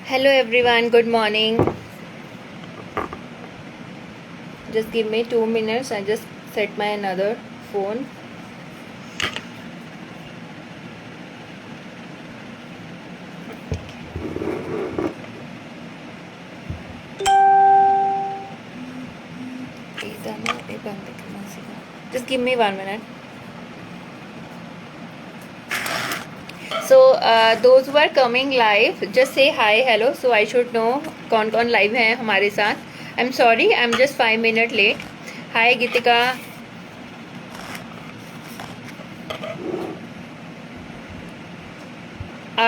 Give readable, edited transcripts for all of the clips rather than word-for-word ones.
Hello everyone, good morning. Just give me 2 minutes. I just set my another phone. Just give me 1 minute. So those who are coming live, just say hi, hello. So I should know कौन कौन live हैं हमारे साथ. I'm sorry, I'm just 5 minutes late. Hi Gitika.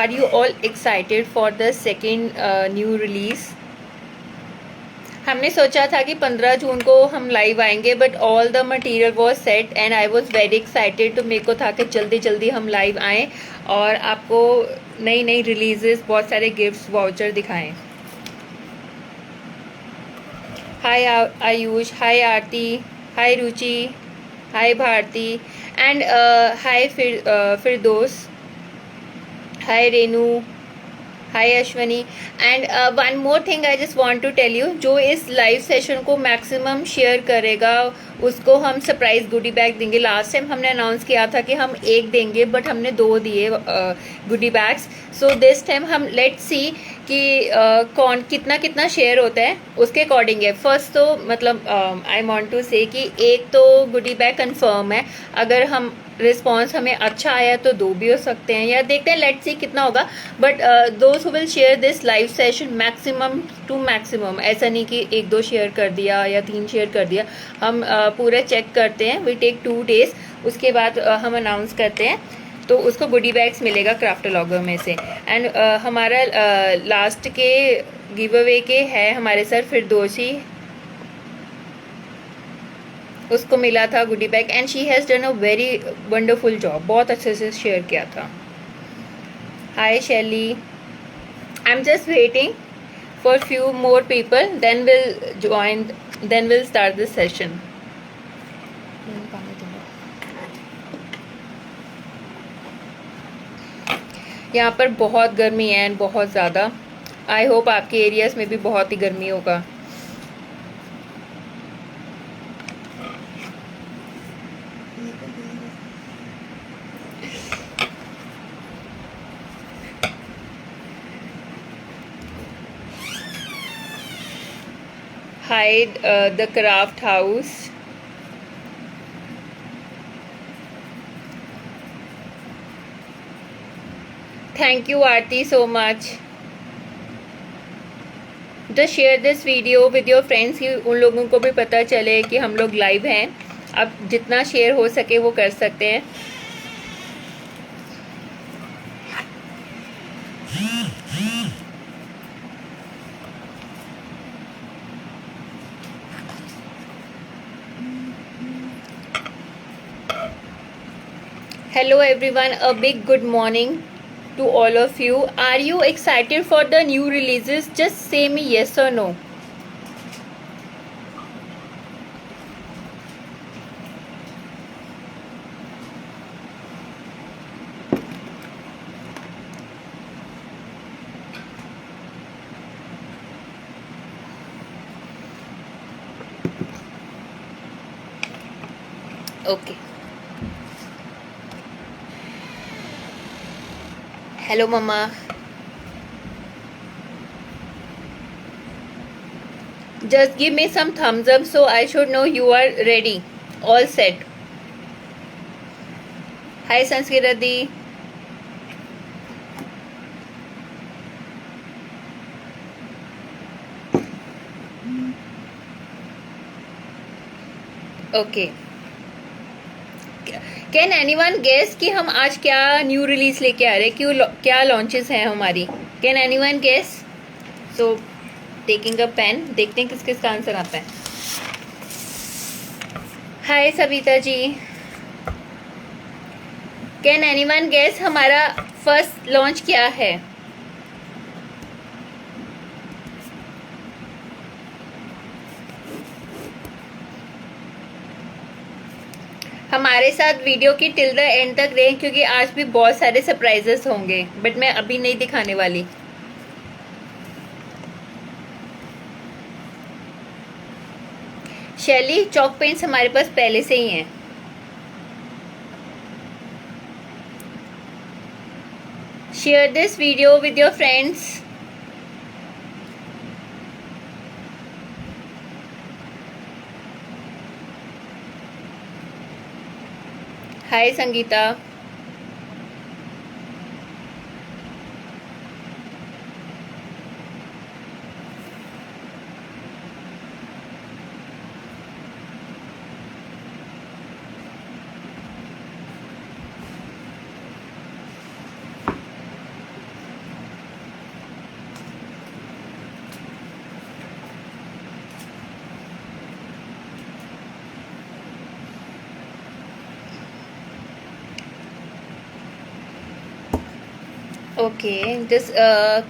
Are you all excited for the second new release? हमने सोचा था कि 15 जून को हम लाइव आएंगे, but all the material was set and I was very excited. तो मेरे को था कि जल्दी जल्दी हम लाइव आएँ और आपको नई नई रिलीजेस, बहुत सारे गिफ्ट्स, वाउचर दिखाएं. Hi Ayush, hi Aarti, hi Ruchi, hi Bharati and hi Firdaus, hi Renu, hi Ashwani. And one more thing I just want to tell you, जो इस लाइव सेशन को मैक्सिमम शेयर करेगा उसको हम सरप्राइज गुडी बैग देंगे. लास्ट टाइम हमने अनाउंस किया था कि हम एक देंगे, बट हमने 2 दिए गुडी बैग्स. सो दिस टाइम हम लेट्स सी कि कौन कितना कितना शेयर होता है, उसके अकॉर्डिंग है. फर्स्ट तो मतलब आई वांट टू से कि एक तो गुडी बैग कंफर्म है. अगर हम रिस्पॉन्स हमें अच्छा आया तो 2 भी हो सकते हैं, या देखते हैं, लेट्स सी कितना होगा. But those who will share this live session maximum to maximum, ऐसा नहीं कि 1-2 शेयर कर दिया या 3 शेयर कर दिया. हम पूरा चेक करते हैं. We take 2 days. उसके बाद हम अनाउंस करते हैं, तो उसको गुडी बैग्स मिलेगा क्राफ्टोलॉगर में से. एंड हमारा लास्ट के गिव अवे के है हमारे सर फिरदौसी, उसको मिला था goodie bag and she has done a very wonderful job. बहुत अच्छे से शेयर किया था. Hi Shaily, I am just waiting for few more people, then will join, then will start this session. यहाँ पर बहुत गर्मी है, बहुत ज़्यादा. आई होप आपके एरियाज़ में भी बहुत ही गर्मी होगा. Hide the craft house. Thank you Aarti so much. Just share this video with your friends कि उन लोगों को भी पता चले कि हम लोग लाइव हैं. अब जितना शेयर हो सके वो कर सकते हैं. Hello everyone, a big good morning to all of you. Are you excited for the new releases? Just say me yes or no. Okay. Hello mama. Just give me some thumbs up so I should know you are ready, all set. Hi Sanskirati. Okay. Can anyone guess कि हम आज क्या new release लेके आ रहे हैं, क्यों क्या launches हैं हमारी? Can anyone guess? So taking a pen, देखते हैं किस किस का आंसर आता है. Hi Savita ji. Can anyone guess हमारा फर्स्ट लॉन्च क्या है? हमारे साथ वीडियो की टिल द एंड तक रहें, क्योंकि आज भी बहुत सारे सरप्राइजेस होंगे, बट मैं अभी नहीं दिखाने वाली. शैली, चॉक पेंट्स हमारे पास पहले से ही हैं। Share this video with your friends. Hi Sangeeta. Okay,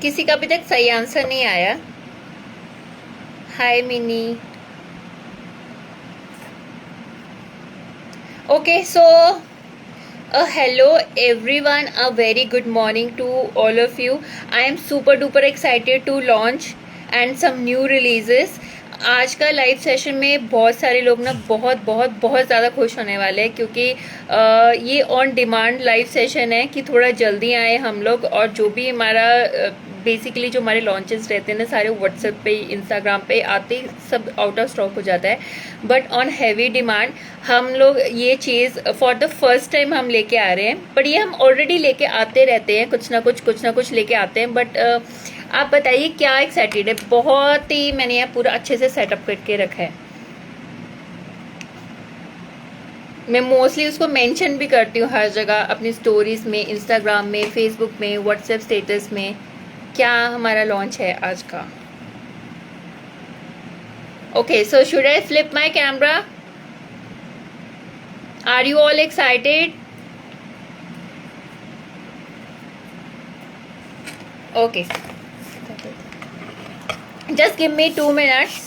किसी का अभी तक सही आंसर नहीं आया। Hi Mini. Okay, so hello everyone, a very good morning to all of you. I am super duper excited to launch and some new releases. आज का live session में बहुत सारे लोग ना बहुत बहुत बहुत ज़्यादा खुश होने वाले हैं, क्योंकि ये ऑन डिमांड लाइव सेशन है कि थोड़ा जल्दी आए हम लोग। और जो भी हमारा बेसिकली जो हमारे लॉन्चेस रहते हैं ना, सारे व्हाट्सएप पे, इंस्टाग्राम पे आते ही सब आउट ऑफ स्टॉक हो जाता है। बट ऑन हैवी डिमांड हम लोग ये चीज़ फॉर द फर्स्ट टाइम हम लेके आ रहे हैं। बट ये हम ऑलरेडी लेके आते रहते हैं, कुछ ना कुछ लेके आते हैं। बट आप बताइए क्या एक्साइटेड है? बहुत ही मैंने यहाँ पूरा अच्छे से सेटअप करके रखा है। मैं मोस्टली उसको मेंशन भी करती हूँ हर जगह, अपनी स्टोरीज में, इंस्टाग्राम में, फेसबुक में, व्हाट्सएप स्टेटस में, क्या हमारा लॉन्च है आज का। Okay, so should I flip my camera? Are you all excited? Okay, just give me 2 minutes.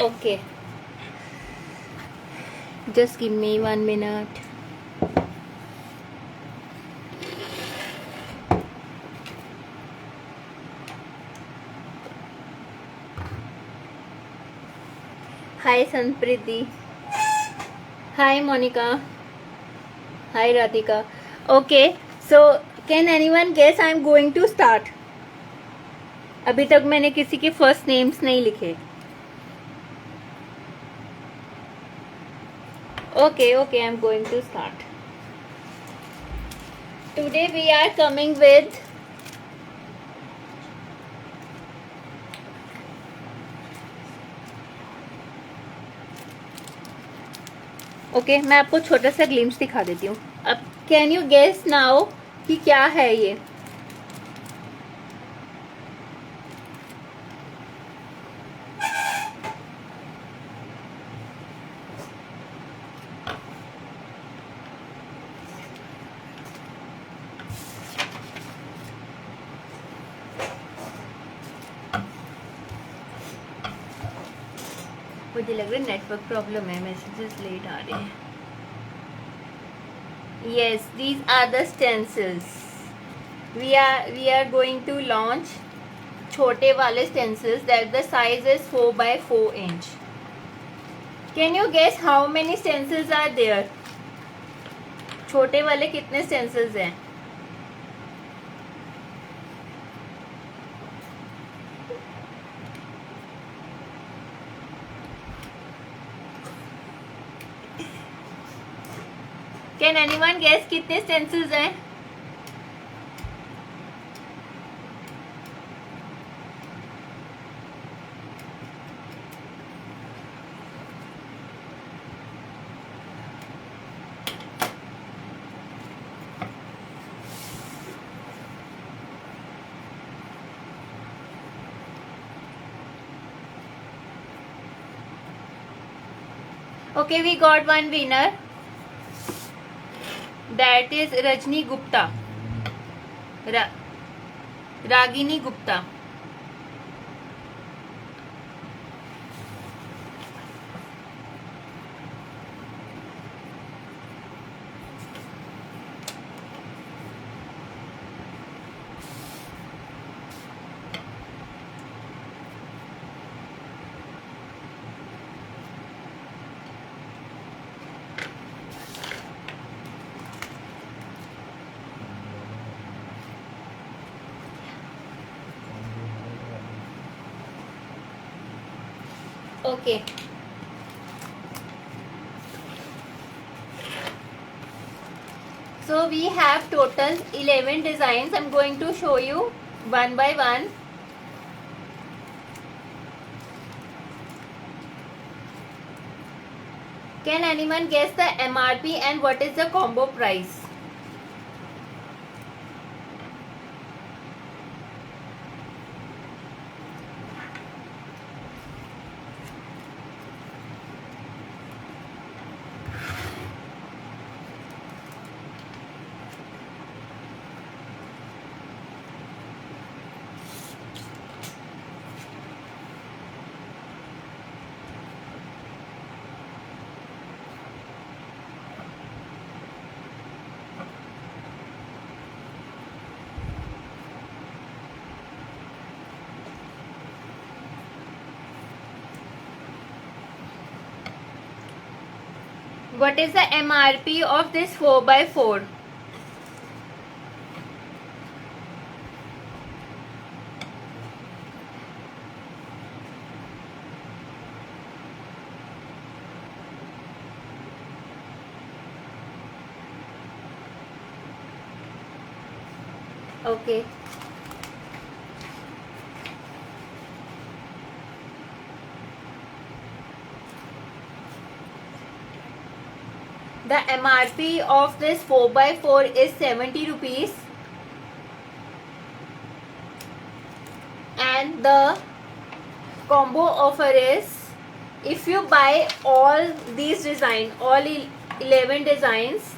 Okay, just give me 1 minute. Hi Sanpriti. Hi Monica. Hi Radhika. Okay, so can anyone guess I am going to start? अभी तक मैंने किसी के first names नहीं लिखे। Okay, I am going to start. Today we are coming with मैं आपको छोटा सा ग्लिम्स दिखा देती हूँ। अब कैन यू गेस नाउ कि क्या है ये? मुझे लग रहा है नेटवर्क प्रॉब्लम है, मैसेजेस लेट आ रहे हैं। Yes, these are the stencils. We are going to launch छोटे वाले stencils that the size is 4 by 4 inch. Can you guess how many stencils are there? छोटे वाले कितने stencils हैं? Can anyone guess कितने stencils हैं? Okay, we got one winner. That is Rajni Gupta. Ragini Gupta. Okay. So we have total 11 designs. I'm going to show you one by one. Can anyone guess the MRP and what is the combo price? What is the MRP of this 4x4? Okay. The MRP of this 4x4 is 70 rupees. And the combo offer is, if you buy all these designs, all 11 designs,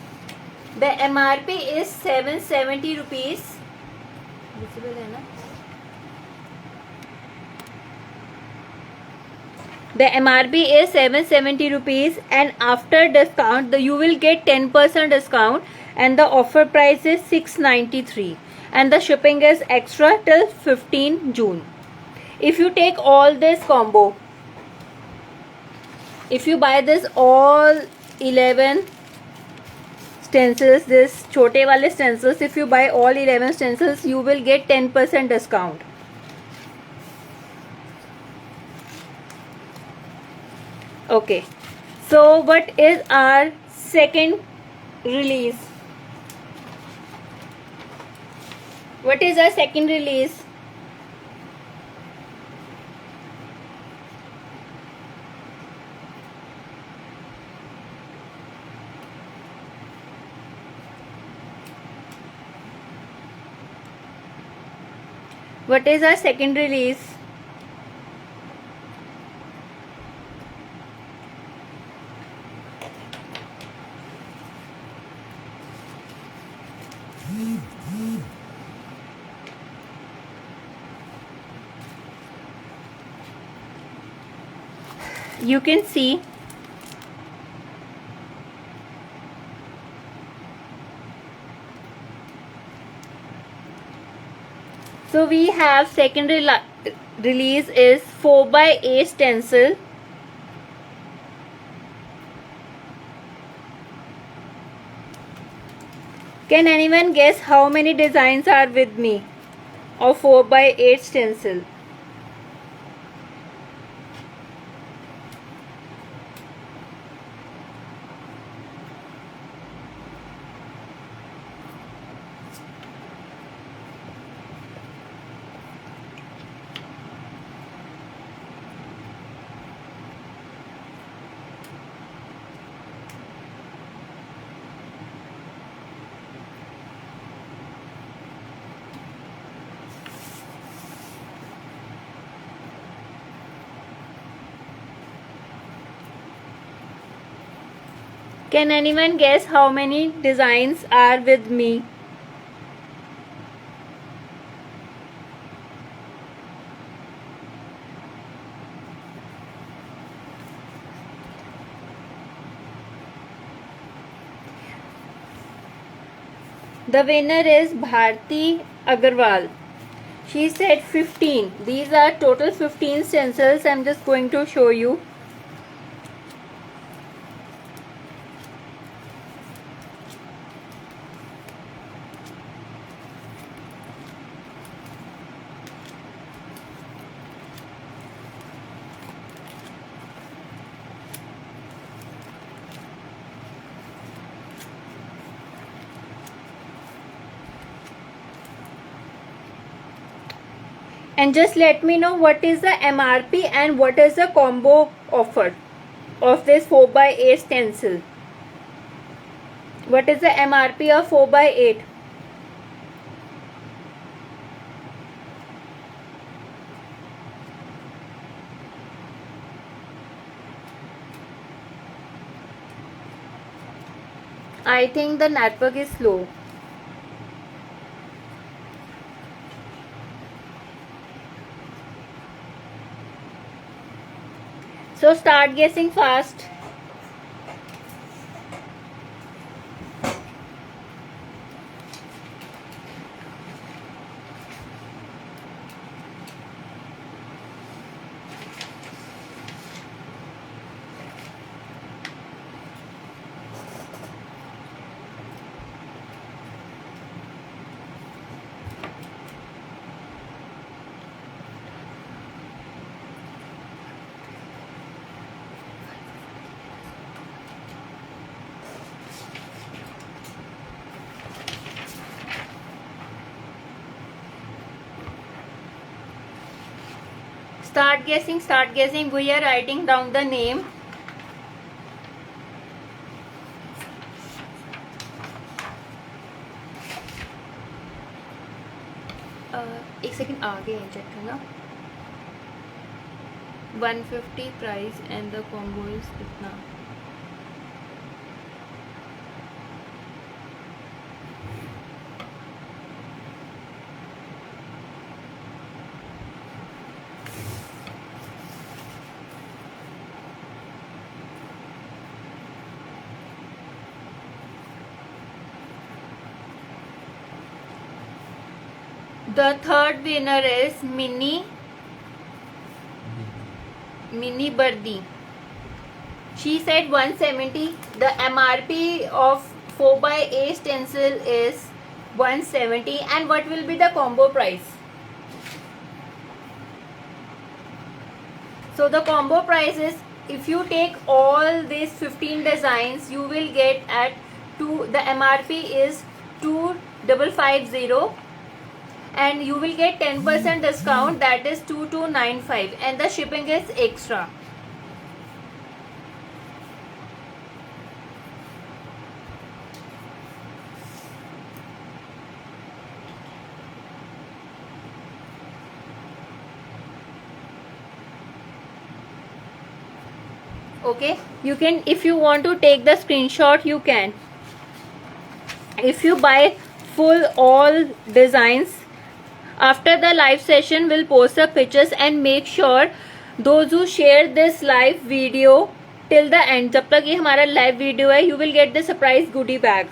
the MRP is 770 rupees. Visible hai na? The MRP is 770 rupees, and after discount you will get 10% discount, and the offer price is 693, and the shipping is extra till 15 June. If you take all this combo, if you buy this all 11 stencils, this chote wale stencils, if you buy all 11 stencils, you will get 10% discount. Okay, so what is our second release? What is our second release? What is our second release? You can see so we have second release is 4x8 stencil. Can anyone guess how many designs are with me of 4x8 stencil? Can anyone guess how many designs are with me? The winner is Bharti Agarwal. She said 15. These are total 15 stencils. I'm just going to show you. And just let me know what is the MRP and what is the combo offer of this 4x8 stencil. What is the MRP of 4x8? I think the network is slow. So start guessing fast. Start guessing, start guessing. We are writing down the name. एक second आगे check करना. 150 price and the combo is कितना? The third winner is Mini Bardi. She said 170. The MRP of 4x8 stencil is 170. And what will be the combo price? So the combo price is, if you take all these 15 designs, you will get at the MRP is 2550. And you will get 10% discount, that is 2295, and the shipping is extra. Okay, you can, if you want to take the screenshot, you can. If you buy full all designs, after the live session we'll post the pictures, and make sure those who share this live video till the end, जब तक ये हमारा live video है, you will get the surprise goodie bag.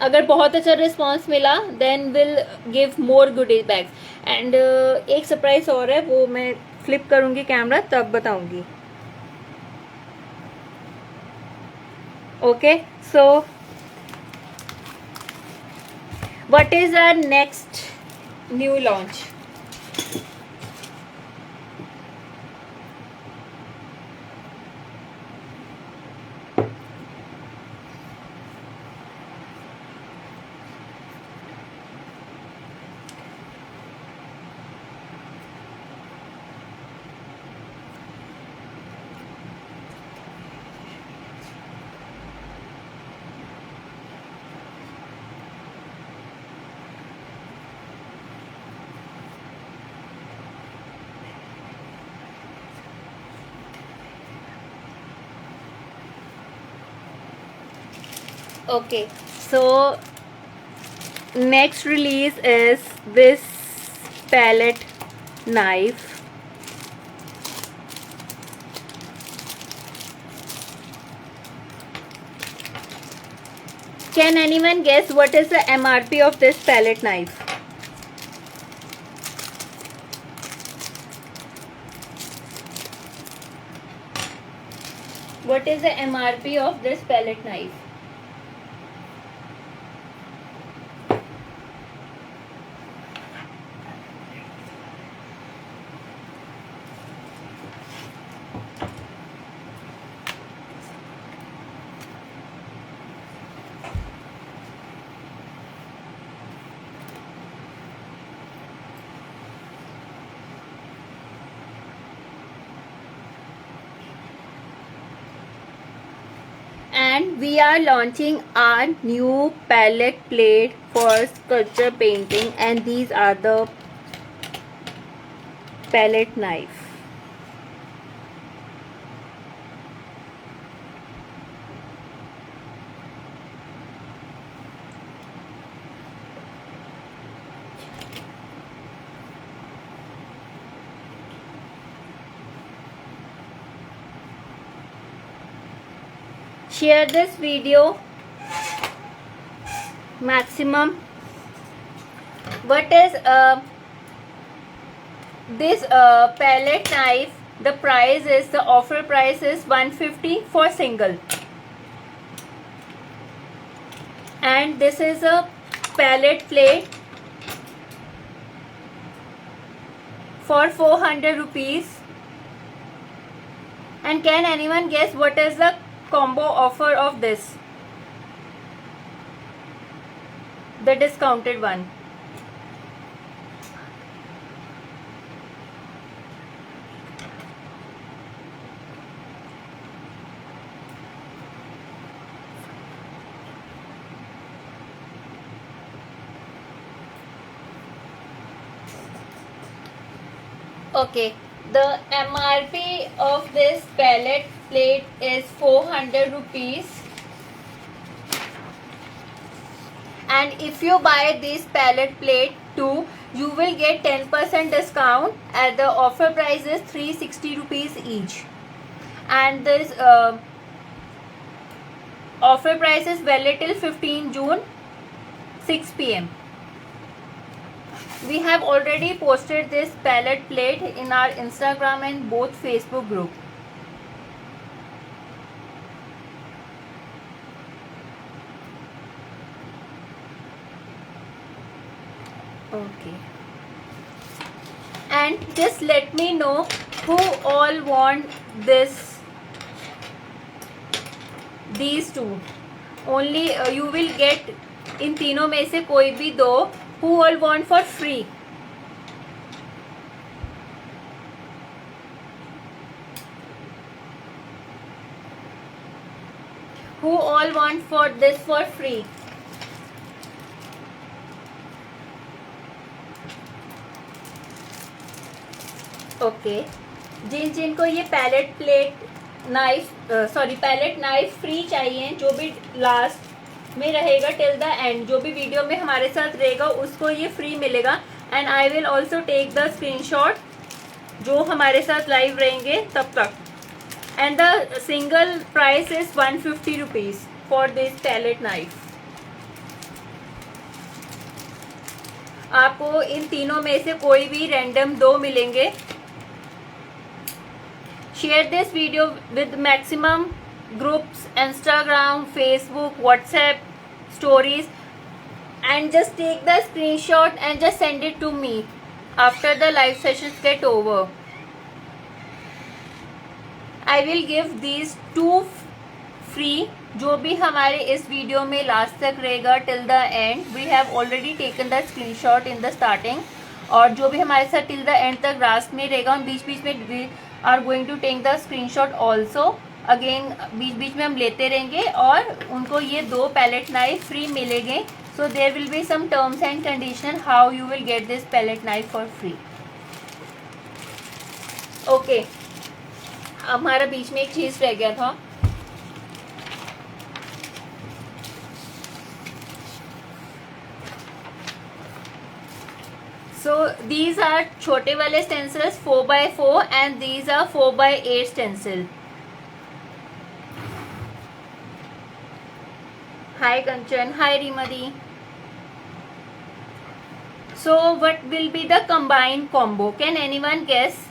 अगर बहुत अच्छा response मिला then we'll give more goodie bags. and एक सरप्राइज और है, वो मैं फ्लिप करूंगी कैमरा तब बताऊंगी. Okay, so what is our next new launch? Okay, so next release is this palette knife. Can anyone guess what is the MRP of this palette knife? What is the MRP of this palette knife? And we are launching our new palette plate for sculpture painting, and these are the palette knife. Share this video maximum. What is this palette knife? The price is, the offer price is 150 for single, and this is a palette plate for 400 rupees. And can anyone guess what is the combo offer of this? The discounted one. Okay, the MRP of this palette plate is 400 rupees. And if you buy this palette plate too, you will get 10% discount, and the offer price is 360 rupees each. And this offer price is valid till 15 June 6 PM. We have already posted this palette plate in our Instagram and both Facebook group. Okay. And just let me know who all want these two. Only you will get इन तीनों में से कोई भी दो. Who all want for free? Who all want for this for free? Okay. जिनको ये palette knife free चाहिए, जो भी लास्ट में रहेगा टिल द एंड, जो भी वीडियो में हमारे साथ रहेगा उसको ये फ्री मिलेगा. And I will also take the screenshot जो हमारे साथ लाइव रहेंगे तब तक. And the single price is 150 rupees for this palette knife. आपको इन तीनों में से कोई भी रैंडम दो मिलेंगे. Share this video with maximum groups, Instagram, Facebook, WhatsApp, stories, and just take the screenshot and just send it to me after the live sessions get over. I will give these two free. जो भी हमारे इस video में last तक रहेगा till the end, we have already taken the screenshot in the starting. और जो भी हमारे साथ till the end तक लास्ट में रहेगा, हम बीच बीच में are going to take the screenshot also. Again बीच बीच में हम लेते रहेंगे और उनको ये दो पैलेट नाइफ फ्री मिलेंगे. So there will be some terms and condition how you will get this palette knife for free. Okay. हमारा बीच में एक चीज रह गया था. So these are छोटे वाले stencils 4x4 and these are 4x8 stencil. Hi Kanchan, hi Rimadi. So what will be the combined combo? Can anyone guess?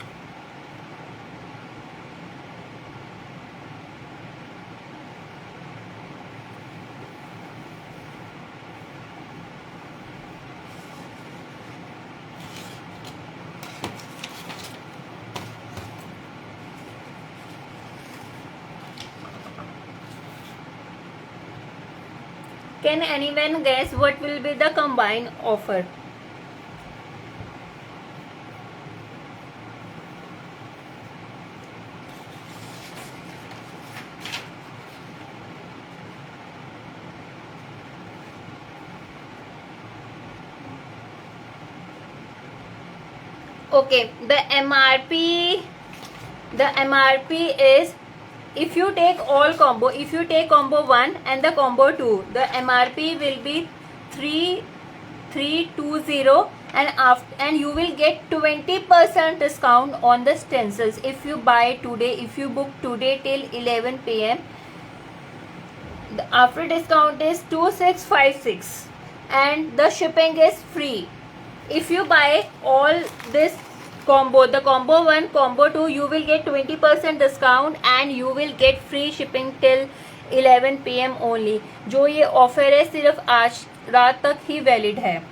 Can anyone guess what will be the combined offer? Okay, the MRP is, if you take all combo, if you take combo 1 and the combo 2, the MRP will be 3320 and you will get 20% discount on the stencils if you buy today, if you book today till 11 p.m. The after discount is 2656 and the shipping is free. If you buy all this combo, the combo 1, combo 2, you will get 20% discount and you will get free shipping till 11 PM only. जो ये offer है सिर्फ आज रात तक ही valid है.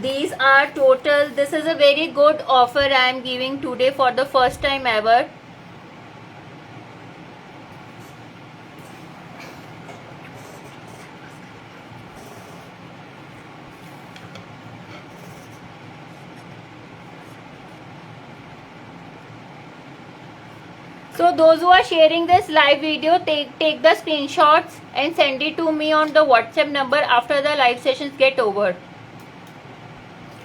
These are total. This is a very good offer I am giving today for the first time ever. So those who are sharing this live video, take the screenshots and send it to me on the WhatsApp number after the live sessions get over.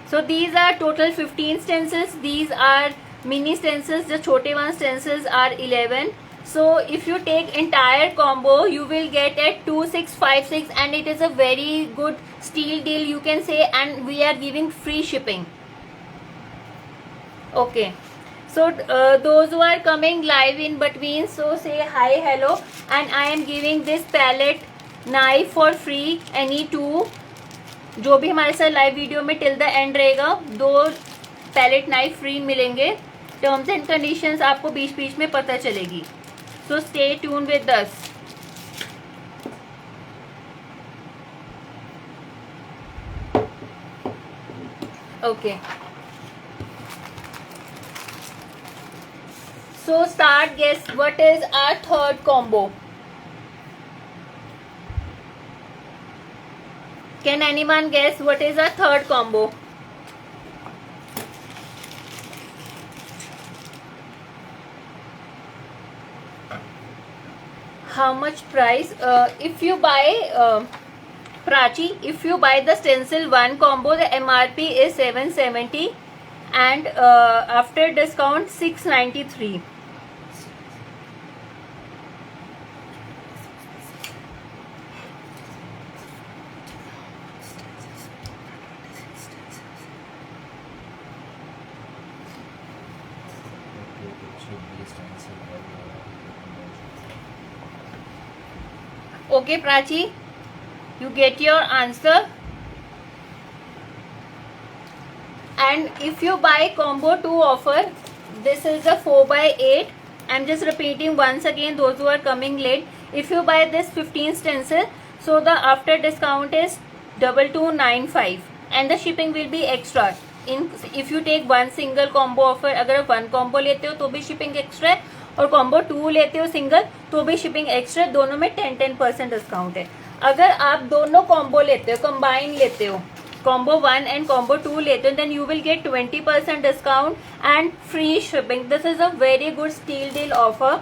So these are total 15 stencils. These are mini stencils. The छोटे one stencils are 11. So if you take entire combo, you will get at 2656 and it is a very good steal deal, you can say, and we are giving free shipping. Okay. So those who are coming live in between, so say hi, hello, and I am giving this palette knife for free. Any two, जो भी हमारे साथ live video में till the end रहेगा, 2 palette knife free मिलेंगे. Terms and conditions आपको बीच बीच में पता चलेगी. So stay tune with us. Okay. So start guess what is our third combo. Can anyone guess what is our third combo? How much price? If you buy Prachi, if you buy the stencil 1 combo, the MRP is 770 and after discount 693. Okay, Prachi, you get your answer. And if you buy combo 2 offer, this is a 4x8. I'm just repeating once again, those who are coming late. If you buy this 15 stencil, so the after discount is 2295 and the shipping will be extra. If you take one single combo offer, अगर आप 1 combo लेते हो तो भी shipping extra है और combo 2 लेते हो single तो भी shipping extra. दोनों में 10% डिस्काउंट है. अगर आप दोनों combo लेते हो, combine लेते हो, combo 1 and combo 2 लेते हो, then you will get 20% discount and free shipping. This is a very good steal deal offer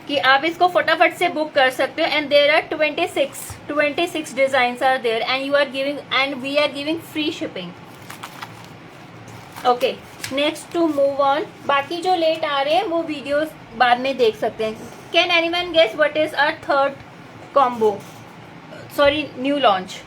कि आप इसको फटाफट से बुक कर सकते हो. And there are 26 designs are there and you are giving and we are giving free shipping. Okay, next to move on. बाकी जो लेट आ रहे हैं वो वीडियोस बाद में देख सकते हैं. Can anyone guess what is our third combo, sorry new launch?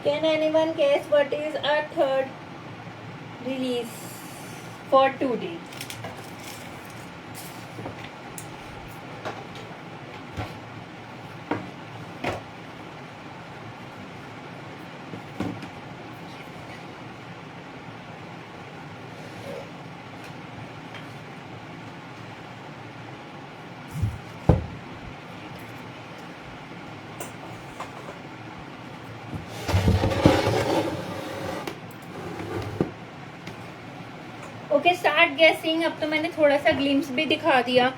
Can anyone guess what is our third release for today? Okay, start गेसिंग। अब तो मैंने थोड़ा सा ग्लिम्स भी दिखा दिया।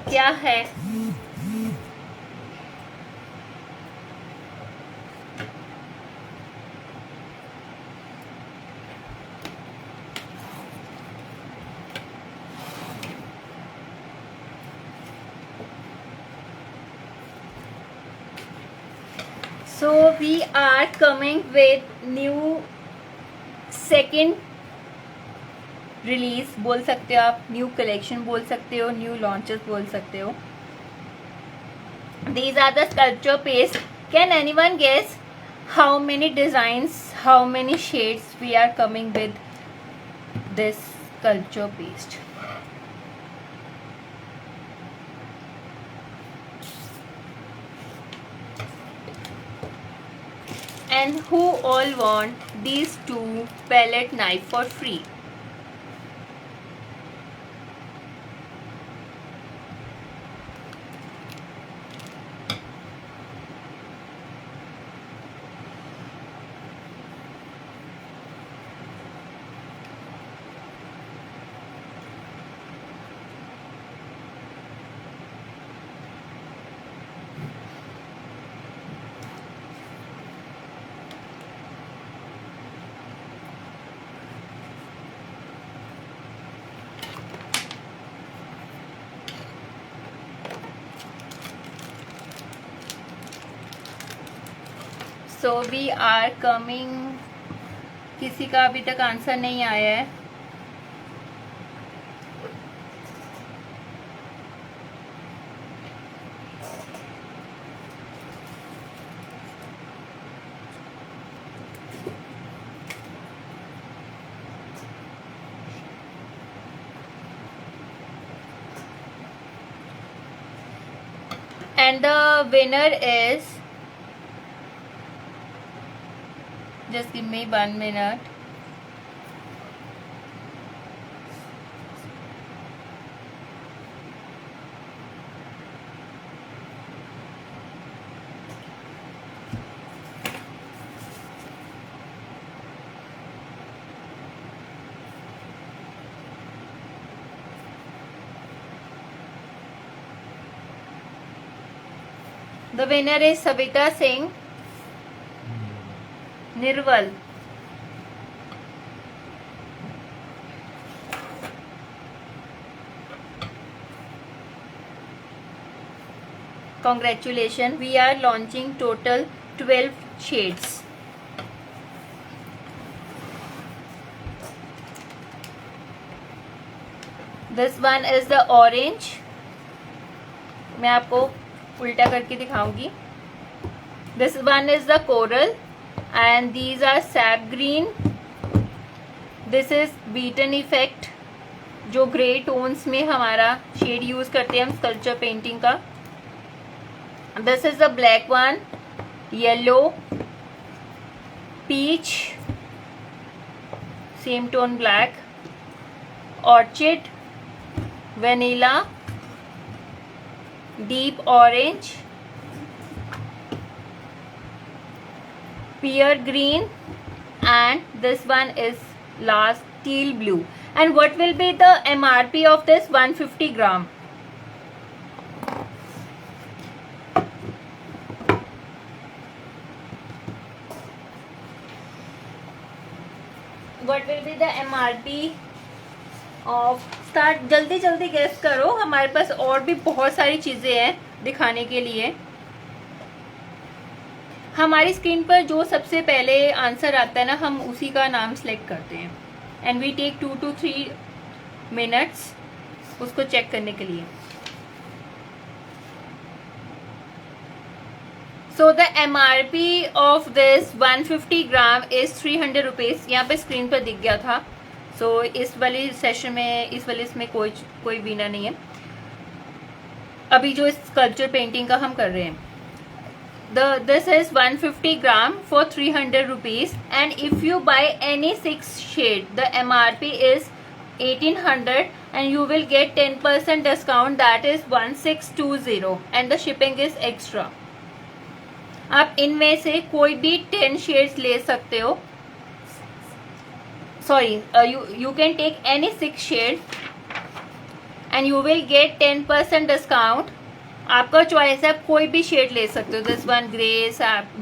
क्या है? So we are coming with new second release बोल सकते हो आप, न्यू कलेक्शन बोल सकते हो, न्यू लॉन्चेस बोल सकते हो। These are the sculpture paste. Can anyone guess how many designs, how many shades we are coming with this sculpture paste? And who all want these two palette knife for free? So we are coming, किसी का अभी तक answer नहीं आया है। And the winner is, just give me 1 minute. The winner is Savita Singh Nirval. Congratulations. We are launching total 12 shades. This one is the orange. मैं आपको उल्टा करके दिखाऊंगी. This one is the coral and these are sap green. This is beaten effect, जो grey tones में हमारा shade use करते हैं हम स्कल्पचर पेंटिंग का. This is the black one, yellow, peach, same tone black, orchid, vanilla, deep orange, pear green, and this one is last teal blue. And what will be the MRP of this? 150 gram. What will be the MRP of? Start, जल्दी जल्दी guess करो, हमारे पास और भी बहुत सारी चीजें हैं दिखाने के लिए. हमारी स्क्रीन पर जो सबसे पहले आंसर आता है ना, हम उसी का नाम सेलेक्ट करते हैं. And we take 2 to 3 minutes उसको चेक करने के लिए. So the MRP of this 150 gram is 300 rupees. यहाँ पे स्क्रीन पर दिख गया था. सो इस वाली सेशन में, इस वाले इसमें कोई विनर नहीं है अभी जो स्कल्पचर पेंटिंग का हम कर रहे हैं. This is 150 gram for 300 rupees, and if you buy any 6 shade, the MRP is 1800 and you will get 10% discount, that is 1620, and the shipping is extra. आप इनमें से कोई भी 10 शेड्स ले सकते हो. Sorry, you can take any 6 shade and you will get 10% discount. आपका choice है, आप कोई भी शेड ले सकते हो. This one grey,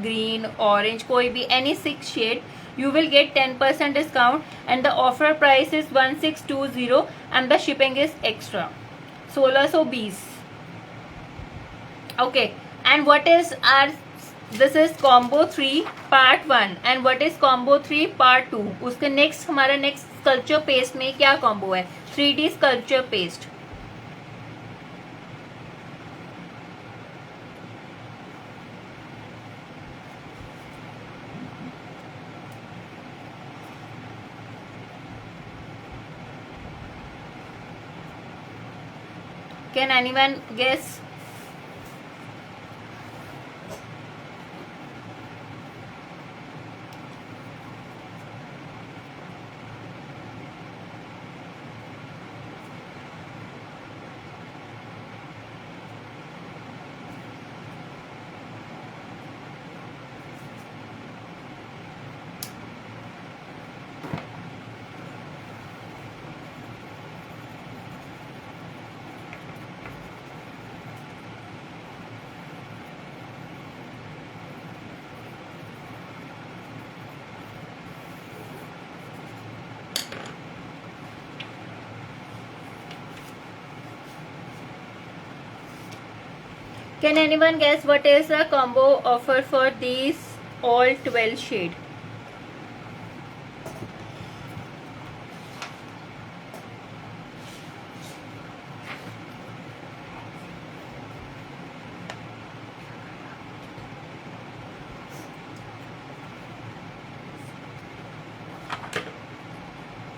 green, orange, कोई भी any 6 shade. You will get 10% discount and the offer price is 1620 and the shipping is extra 1620. Okay, and what is our, this is combo 3 part 1 and what is combo 3 part 2. उसके next, हमारा next sculpture paste में क्या combo है? 3D sculpture paste. Can anyone guess? Can anyone guess what is the combo offer for these all 12 shade?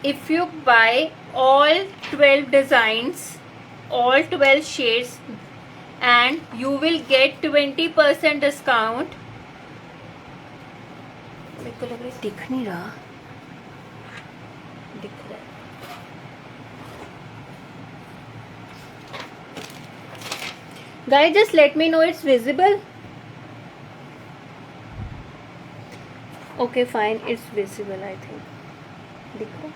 If you buy all 12 designs, all 12 shades, and you will get 20% discount. मेरे को लग रहा है दिख नहीं रहा, दिख रहा है. Guys, just let me know it's visible. Okay, fine, it's visible. I think दिख रहा है.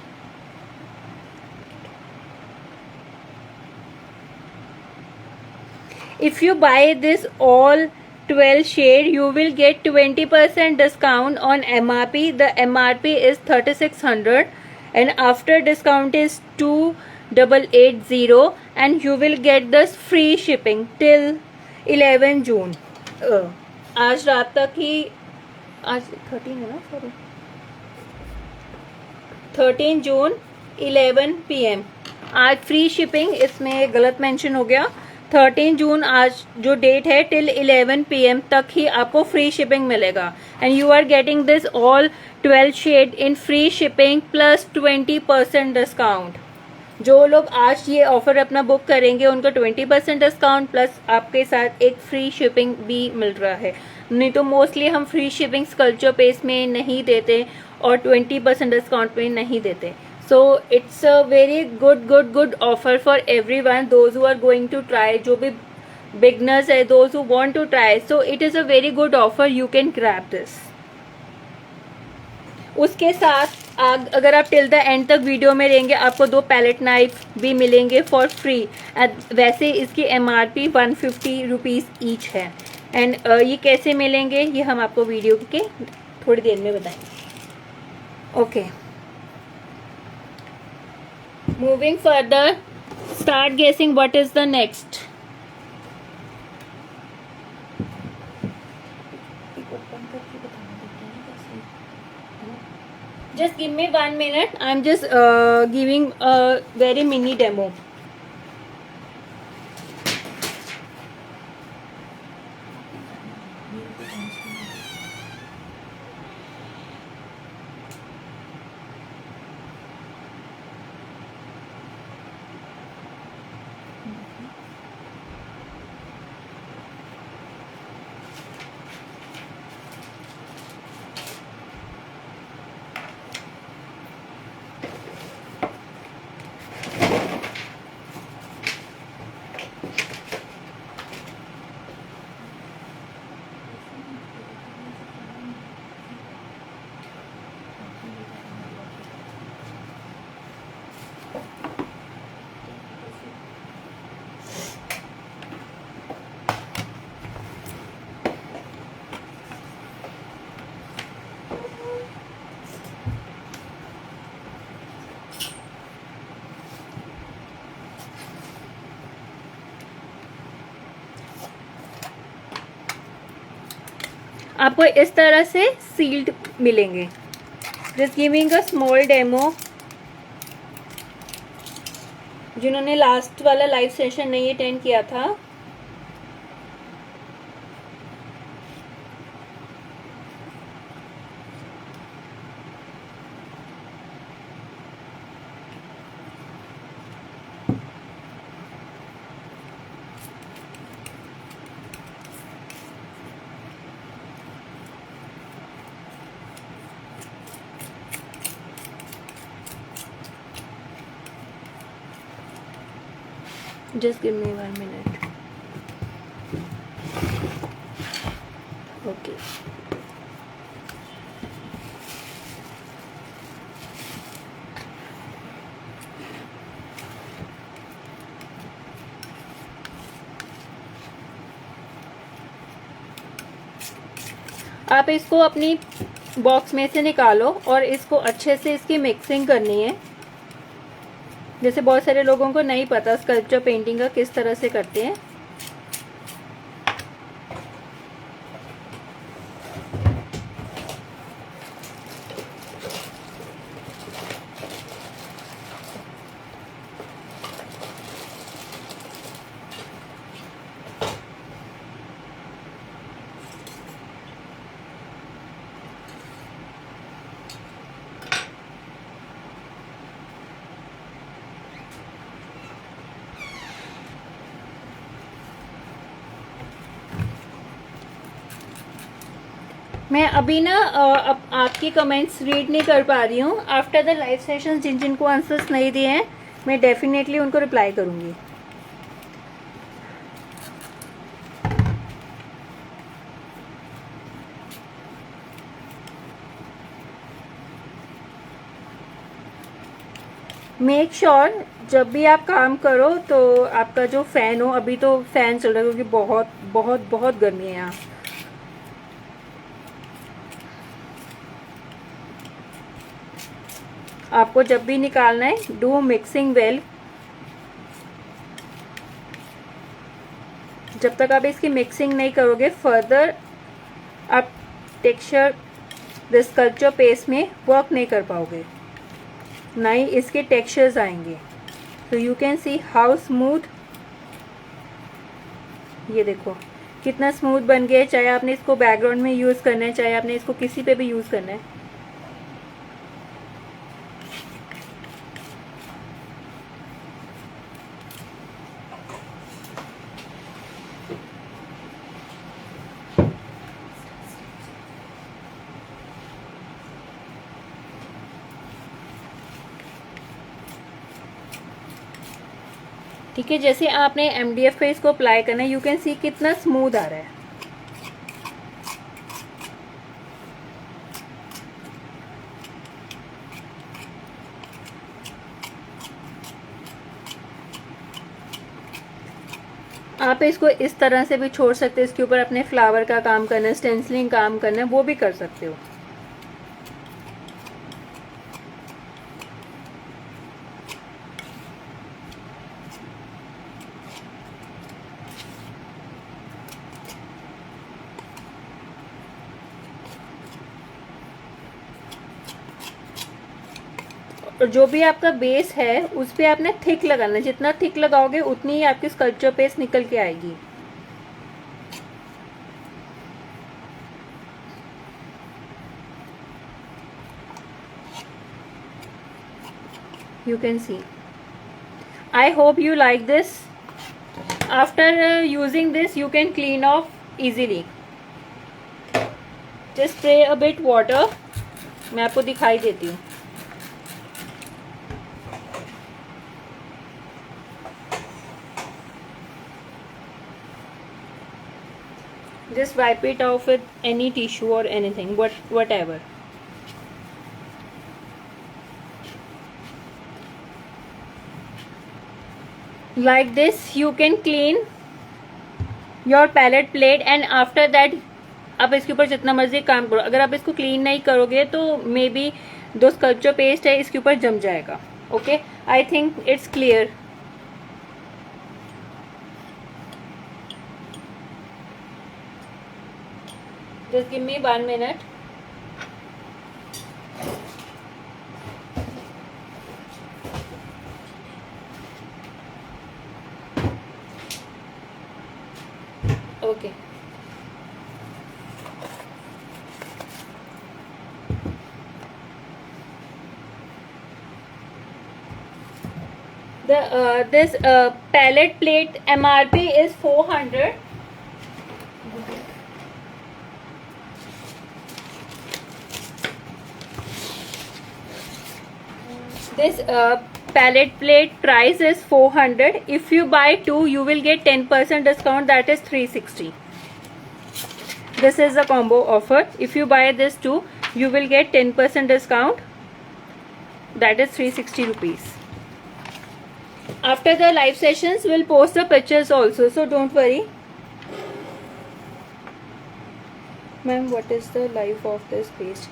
If you buy this all 12 shade, you will get 20% discount on MRP. The MRP is 3600 and after discount is 2880 and you will get this free shipping till 11 June. आज रात तक ही, आज 13 है ना, sorry 13 जून 11 PM. आज फ्री शिपिंग, इसमें गलत mention हो गया. 13 जून आज जो डेट है, टिल 11 PM तक ही आपको फ्री शिपिंग मिलेगा. And you are getting this all 12 shade in free shipping plus 20% discount. जो लोग आज ये ऑफर अपना बुक करेंगे उनको 20% डिस्काउंट प्लस आपके साथ एक फ्री शिपिंग भी मिल रहा है. नहीं तो मोस्टली हम फ्री शिपिंग स्कल्पचर पेस्ट में नहीं देते और 20% डिस्काउंट में नहीं देते. So it's a very good offer for everyone, those who are going to try, जो भी beginners है, those who want to try. So it is a very good offer, you can grab this. उसके साथ अगर आप till the end तक video में रहेंगे आपको 2 पैलेट नाइफ भी मिलेंगे फॉर फ्री. वैसे इसकी MRP 150 रुपीज़ ईच है. एंड ये कैसे मिलेंगे ये हम आपको वीडियो के थोड़ी देर में बताएंगे. Okay, moving further, start guessing what is the next. Just give me 1 minute. I'm just giving a very mini demo. आपको इस तरह से सील्ड मिलेंगे। Just giving a small demo. जिन्होंने लास्ट वाला लाइव सेशन नहीं अटेंड किया था, just give me 1 minute. Okay. आप इसको अपनी बॉक्स में से निकालो और इसको अच्छे से इसकी मिक्सिंग करनी है। जैसे बहुत सारे लोगों को नहीं पता स्कल्पचर पेंटिंग का किस तरह से करते हैं। मैं अभी ना आपकी कमेंट्स रीड नहीं कर पा रही हूँ। आफ्टर द लाइव सेशन जिन जिनको आंसर्स नहीं दिए हैं मैं डेफिनेटली उनको रिप्लाई करूँगी। मेक श्योर जब भी आप काम करो तो आपका जो फैन हो, अभी तो फैन चल रहा है क्योंकि बहुत बहुत बहुत गर्मी है यहाँ। आपको जब भी निकालना है डू मिक्सिंग वेल। जब तक आप इसकी मिक्सिंग नहीं करोगे फर्दर आप टेक्सचर द स्कल्पचर पेस्ट में वर्क नहीं कर पाओगे, ना ही इसके टेक्सचर्स आएंगे। तो you can see how smooth, ये देखो कितना स्मूथ बन गया है। चाहे आपने इसको बैकग्राउंड में यूज़ करना है, चाहे आपने इसको किसी पे भी यूज़ करना है। ठीक है, जैसे आपने MDF पे इसको अप्लाई करना है, यू कैन सी कितना स्मूथ आ रहा है। आप इसको इस तरह से भी छोड़ सकते हो, इसके ऊपर अपने फ्लावर का काम करना है, स्टेंसिलिंग काम करना है, वो भी कर सकते हो। और जो भी आपका बेस है उस पे आपने थिक लगाना, जितना थिक लगाओगे उतनी ही आपकी स्कल्पचर पेस्ट निकल के आएगी। You can see. I hope you like this. After using this you can clean off easily. Just spray a bit water. मैं आपको दिखाई देती हूँ। Just wipe it off with any tissue or anything, whatever. Like this you can clean your palette plate and after that आप इसके ऊपर जितना मर्जी काम करो। अगर आप इसको क्लीन नहीं करोगे तो मे बी जो स्कल्पचर पेस्ट है इसके ऊपर जम जाएगा। Okay, I think it's clear. Just give me 1 minute. Okay. This palette plate MRP is 400. This palette plate price is 400. If you buy 2, you will get 10% discount, that is 360. This is a combo offer. If you buy this 2, you will get 10% discount, that is 360 rupees. After the live sessions, we'll post the pictures also, so don't worry. Ma'am, what is the life of this page?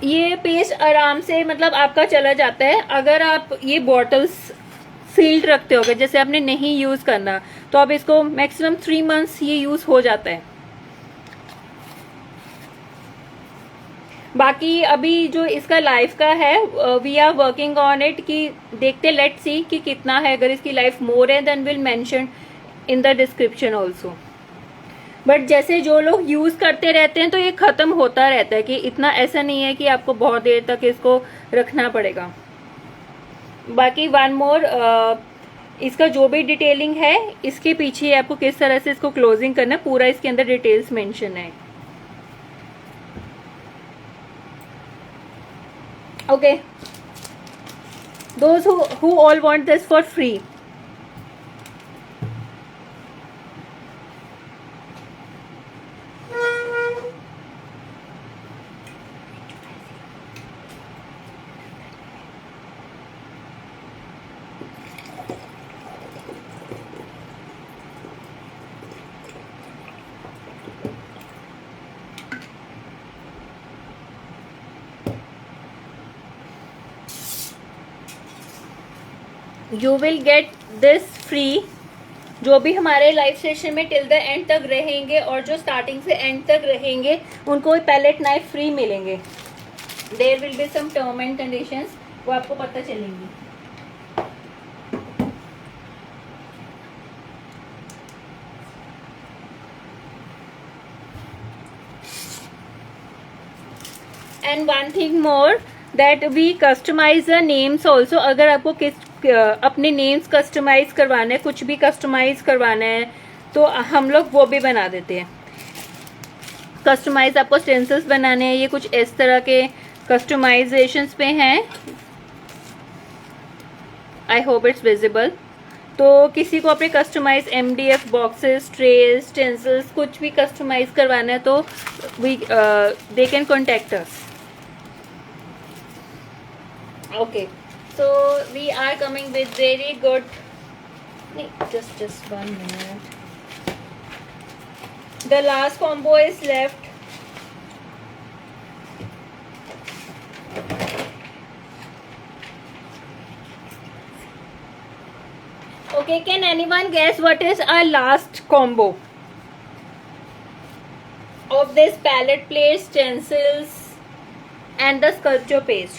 ये page आराम से मतलब आपका चला जाता है. अगर आप ये बॉटल्स सील्ड रखते होगे, जैसे आपने नहीं यूज करना, तो आप इसको मैक्सिमम 3 मंथ्स ये यूज हो जाता है. बाकी अभी जो इसका लाइफ का है, we are working on it, कि देखते, लेट्स सी कि कितना है. अगर इसकी लाइफ मोर है then will mention in the description also. But जैसे जो लोग यूज करते रहते हैं तो ये खत्म होता रहता है, कि इतना ऐसा नहीं है कि आपको बहुत देर तक इसको रखना पड़ेगा. बाकी वन मोर, इसका जो भी डिटेलिंग है इसके पीछे आपको किस तरह से इसको क्लोजिंग करना है, पूरा इसके अंदर डिटेल्स मेंशन है. Okay, those who all want this for free. You will get this free. जो भी हमारे लाइव सेशन में टिल द एंड तक रहेंगे और जो स्टार्टिंग से एंड तक रहेंगे उनको पैलेट नाइफ फ्री मिलेंगे. There will be some term and conditions, वो आपको पता चलेंगी. And one thing more, that we customise the names also. अगर आपको अपने नेम्स कस्टमाइज करवाना है, कुछ भी कस्टमाइज करवाना है, तो हम लोग वो भी बना देते हैं. कस्टमाइज आपको स्टेंसिल्स बनाने हैं, ये कुछ इस तरह के कस्टमाइजेशंस पे हैं. I hope it's visible. तो किसी को अपने customise MDF boxes, trays, stencils कुछ भी कस्टमाइज करवाना है तो they can contact us. Okay, so we are coming with very good. Just 1 minute. The last combo is left. Okay, can anyone guess what is our last combo of this palette plate, stencils and the sculpture page?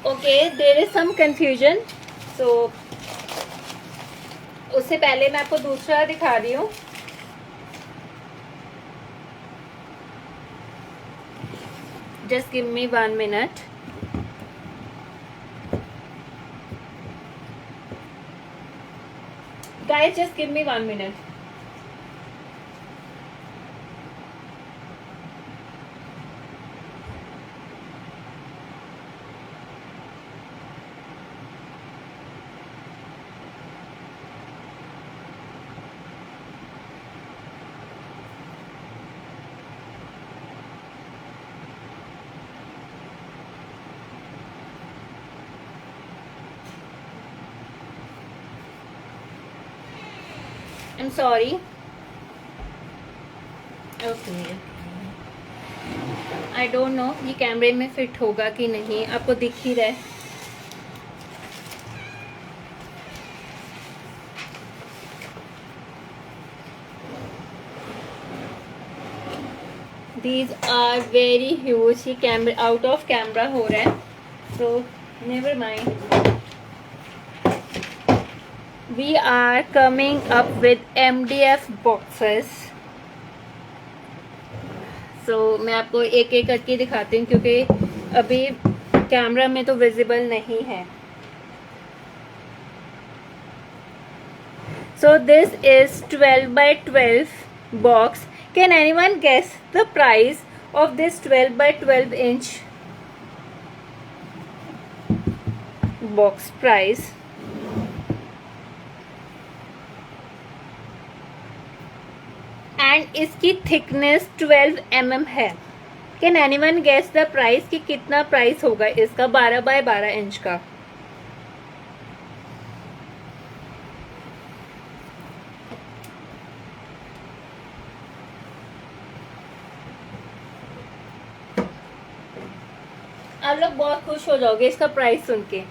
Okay, there is some confusion. So उससे पहले मैं आपको दूसरा दिखा रही हूँ. Just give me 1 minute. Guys, just give me 1 minute. I am sorry. Okay, I don't know ये कैमरे में फिट होगा कि नहीं, आपको दिख ही रहा है। These are very huge। ये कैमरा आउट ऑफ कैमरा हो रहा है, so never mind। We are coming up with MDF boxes। So मैं आपको एक एक करके दिखाती हूँ क्योंकि अभी कैमरा में तो विजिबल नहीं है। So this is 12 by 12 box। Can anyone guess the price of this 12 by 12 inch box price? And इसकी thickness 12 mm है। Can anyone guess the price कि कितना प्राइस होगा इसका 12 by 12 इंच का? आप लोग बहुत खुश हो जाओगे इसका प्राइस सुन के।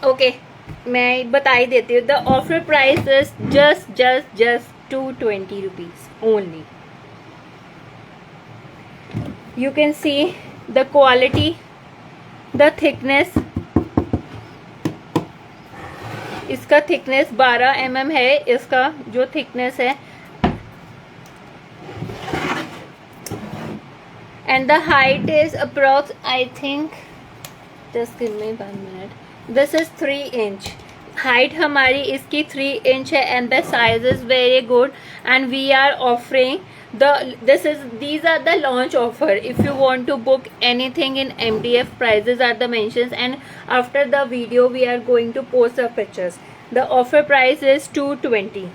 ओके, मैं बता ही देती हूँ। The offer price is just 220 rupees only. You can see the quality, the thickness. इसका थिकनेस 12 mm है, इसका जो थिकनेस है, and the height is approx I think, just give me 1 minute, this is 3 inch. Height हमारी इसकी 3 inch है and the size is very good and we are offering these are the launch offer। if you want to book anything in MDF, prices are the mentions and after the video we are going to post the pictures। the offer price is 220।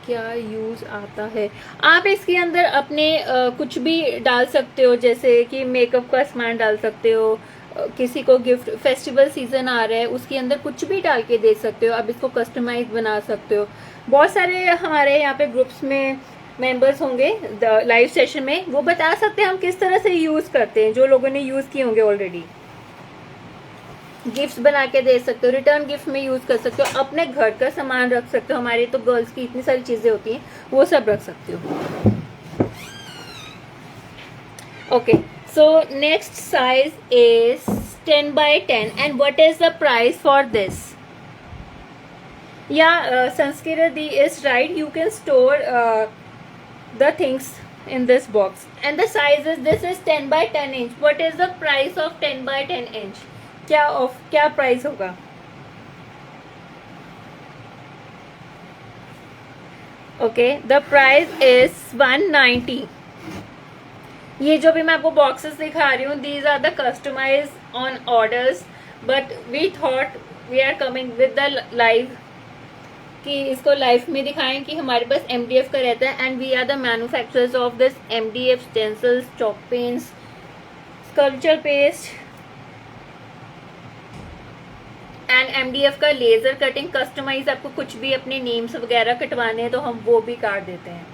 क्या use आता है? आप इसके अंदर अपने कुछ भी डाल सकते हो, जैसे कि मेकअप का सामान डाल सकते हो, किसी को गिफ्ट, फेस्टिवल सीजन आ रहा है उसके अंदर कुछ भी डाल के दे सकते हो। आप इसको कस्टमाइज बना सकते हो। बहुत सारे हमारे यहाँ पे ग्रुप्स में मेंबर्स होंगे लाइव सेशन में, वो बता सकते हैं हम किस तरह से यूज़ करते हैं, जो लोगों ने यूज़ किए होंगे ऑलरेडी। गिफ्ट्स बना के दे सकते हो, रिटर्न गिफ्ट में यूज कर सकते हो, अपने घर का सामान रख सकते हो। हमारी तो गर्ल्स की इतनी सारी चीजें होती हैं, वो सब रख सकते हो। Okay, so next size is 10 by 10 and what is the price for this? या Sanskrit di is right, you can store the things in this box and the size is, this is 10 by 10 inch। what is the price of 10 by 10 inch? क्या price होगा? Okay, the price is 190। ये जो भी मैं आपको boxes दिखा रही हूँ, these are the customise on orders, but we thought we are coming with the live, कि इसको लाइव में दिखाएं कि हमारे पास MDF का रहता है and we are the manufacturers of this MDF stencils, chalk paints, sculpture paste and MDF का लेजर कटिंग कस्टमाइज। आपको कुछ भी अपने नेम्स वगैरह कटवाने हैं तो हम वो भी काट देते हैं।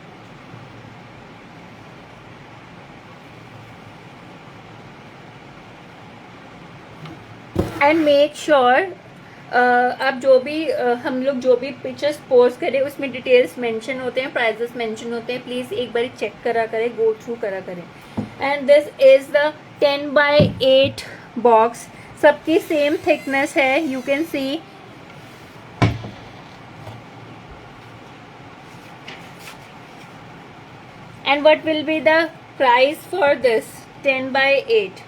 एंड मेक श्योर आप जो भी हम लोग जो भी पिक्चर्स पोस्ट करें उसमें डिटेल्स मेंशन होते हैं, प्राइजेस मेंशन होते हैं, प्लीज एक बार चेक करा करें, गो थ्रू करा करें। And this is the 10 by 8 box, सबकी सेम थिकनेस है, you can C. And what will be the price for this 10 by 8?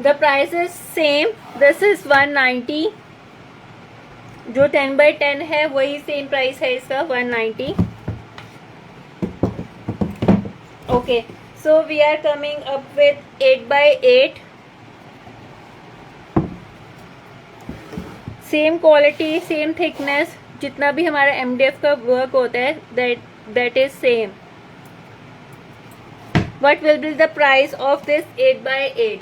The price is same. This is 190. जो 10x10 है वही सेम प्राइस है इसका, 190. Okay, so we are coming up with 8x8. Same quality, same thickness, जितना भी हमारा MDF का work होता है that is same. What will be the price of this 8x8?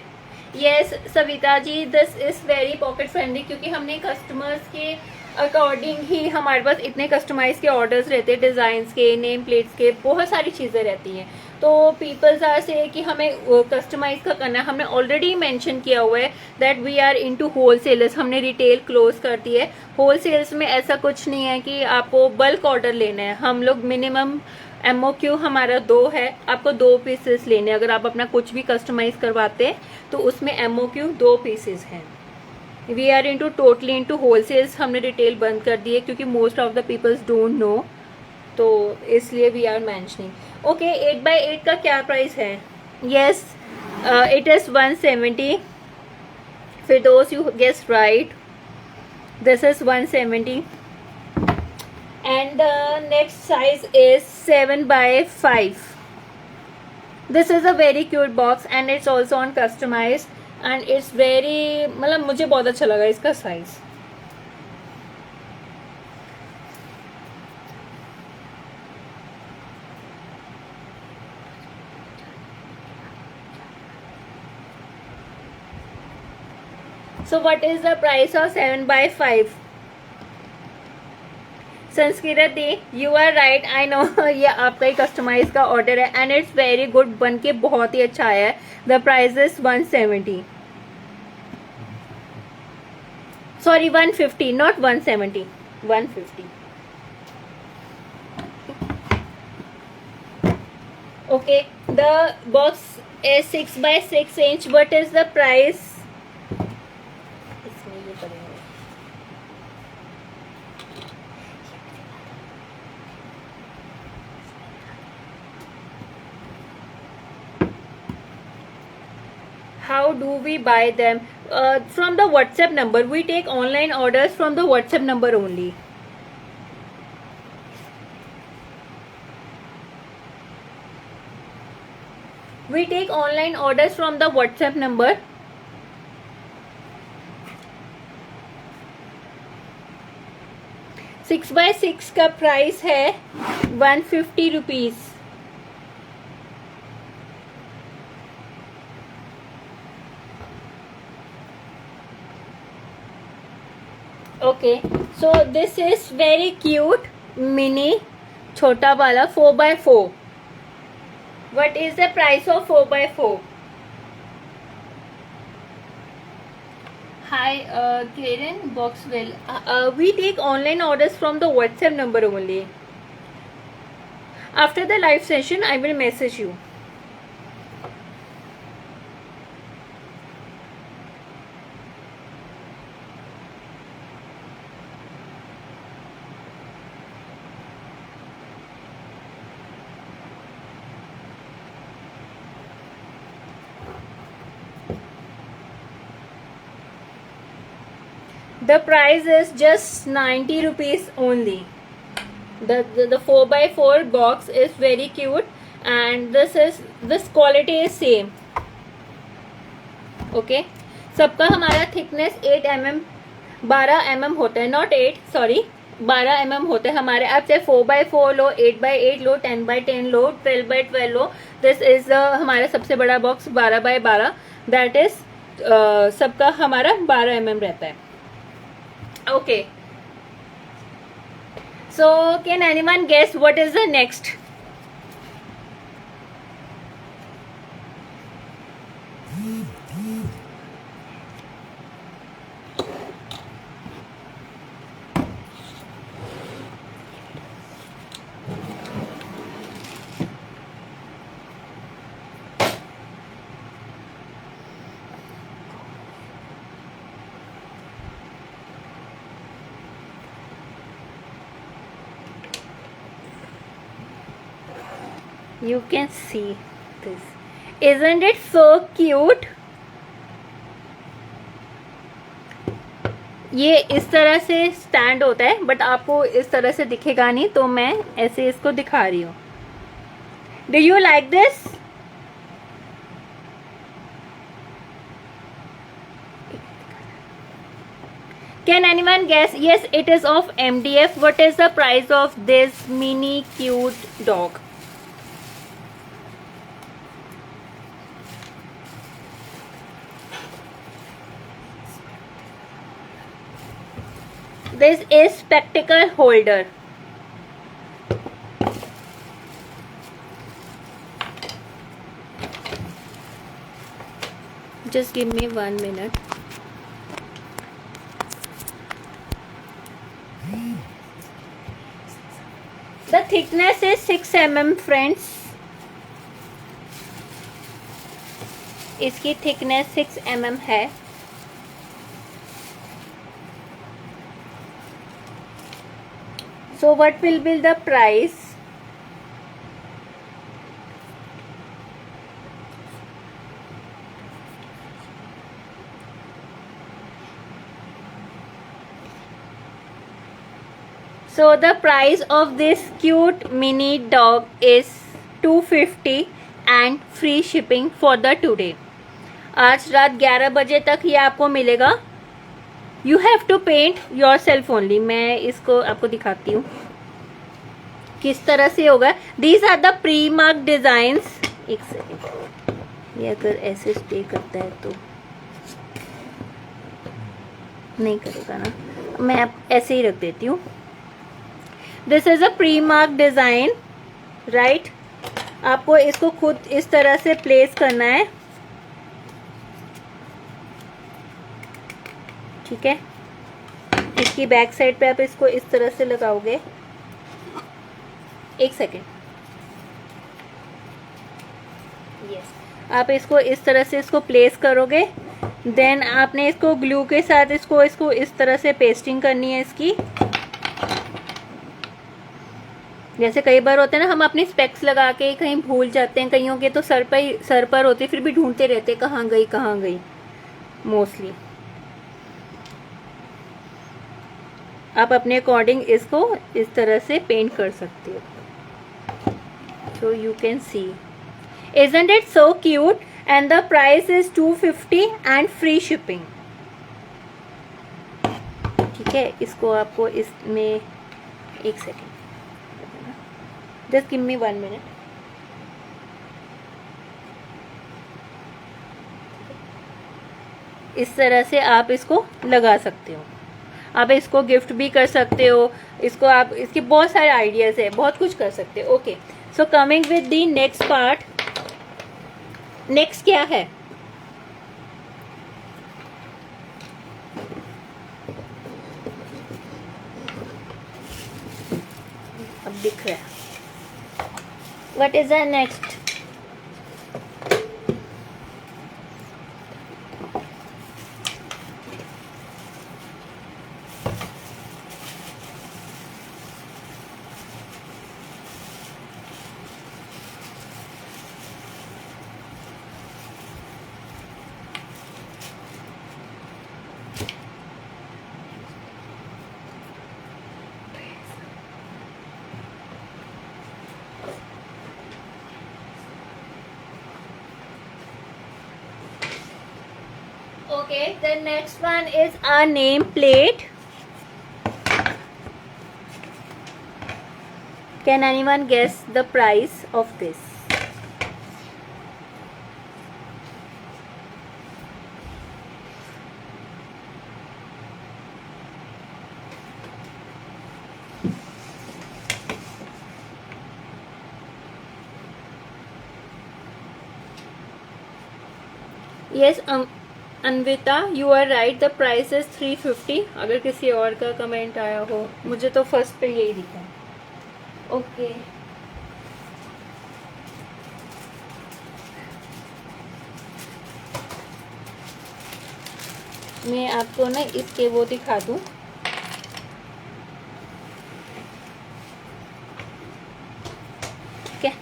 Yes, Savita ji, this is very pocket friendly, क्योंकि हमने customers के according ही, हमारे पास इतने कस्टमाइज के ऑर्डर्स रहते हैं, डिज़ाइंस के, नेम प्लेट्स के, बहुत सारी चीज़ें रहती हैं. तो पीपल्स आर से कि हमें कस्टमाइज का करना है. हमने ऑलरेडी मेंशन किया हुआ है that we are into wholesalers. हमने रिटेल क्लोज कर दी है. होलसेल्स में ऐसा कुछ नहीं है कि आपको बल्क ऑर्डर लेना है. हम लोग मिनिमम MOQ हमारा 2 है, आपको 2 पीसेस लेने. अगर आप अपना कुछ भी कस्टमाइज करवाते हैं तो उसमें MOQ 2 पीसेस हैं. We are into totally into wholesales. हमने रिटेल बंद कर दी है क्योंकि most of the peoples don't know, तो इसलिए we are mentioning. Okay, 8x8 का क्या प्राइस है? Yes, it is 170. फिर दोस्त you guess right, this is 170. And the next size is 7x5. This is a very cute box and it's also on customized and it's very, मतलब मुझे बहुत अच्छा लगा इसका size. So what is the price of 7x5? Sanskrit di, you are right, I know. ये आपका ही customise का ऑर्डर है एंड इट्स वेरी गुड, बन के बहुत ही अच्छा आया है. The price is 170. Sorry, 150, not 170, 150. Okay, the box is 6x6 inch. What is the price? इसमें ये पड़ेगा. How do we buy them? From the WhatsApp number. We take online orders from the WhatsApp number only. We take online orders from the WhatsApp number. Six by six का price है 150 rupees. Okay, so this is very cute mini छोटा वाला 4x4. What is the price of 4x4? Hi, Karen Boxwell. We take online orders from the WhatsApp number only. After the live session, I will message you. The price is just 90 rupees only. The 4x4 box is very cute and this quality is same. Okay, सबका हमारा thickness 8 mm 12 mm होता है, not 8, sorry 12 mm होता है हमारे. आप चाहे 4x4 low, 8x8 low, 10x10 low, 12x12 low. This is हमारा सबसे बड़ा बॉक्स 12x12. दैट इज सबका हमारा 12 mm रहता है. Okay, so can anyone guess what is the next? You can see this. Isn't it so cute? ये इस तरह से स्टैंड होता है, बट आपको इस तरह से दिखेगा नहीं, तो मैं ऐसे इसको दिखा रही हूँ. Do you like this? Can anyone guess? Yes, it is of MDF. What is the price of this mini cute dog? This is spectacle holder. Just give me 1 minute. The thickness is 6 mm, friends. इसकी thickness 6 mm है. So what will be the price? So the price of this cute mini dog is 250 and free shipping for the today. आज रात 11 बजे तक ये आपको मिलेगा. You have to paint yourself only. मैं इसको आपको दिखाती हूँ किस तरह से होगा. These are the pre-marked designs. एक सेकेंड, ये अगर ऐसे स्टे करता है तो नहीं करेगा ना, मैं ऐसे ही रख देती हूँ. This is a pre mark design, right. आपको इसको खुद इस तरह से प्लेस करना है, ठीक है. इसकी बैक साइड पे आप इसको इस तरह से लगाओगे. एक सेकेंड. यस, आप इसको इस तरह से इसको प्लेस करोगे. देन आपने इसको ग्लू के साथ इसको इस तरह से पेस्टिंग करनी है इसकी. जैसे कई बार होते हैं ना, हम अपनी स्पेक्स लगा के कहीं भूल जाते हैं. कईयों के तो सर पर होते, फिर भी ढूंढते रहते कहाँ गई. मोस्टली आप अपने अकॉर्डिंग इसको इस तरह से पेंट कर सकते हो. सो you can C, isn't it so cute. And the price is 250 and free shipping. ठीक है, इसको आपको इसमें एक second, just give me 1 minute. इस तरह से आप इसको लगा सकते हो. आप इसको गिफ्ट भी कर सकते हो. इसको आप, इसके बहुत सारे आइडियाज है, बहुत कुछ कर सकते हो. Okay, so coming with the next part. Next क्या है? अब दिख रहा है. What is the next? Okay, the next one is a name plate. Can anyone guess the price of this? Yes, Anvita, you are right. The price is 350. अगर किसी और का कमेंट आया हो, मुझे तो फर्स्ट पे यही दिखा. ओके, मैं आपको ना इसके वो दिखा दूं. ठीक है,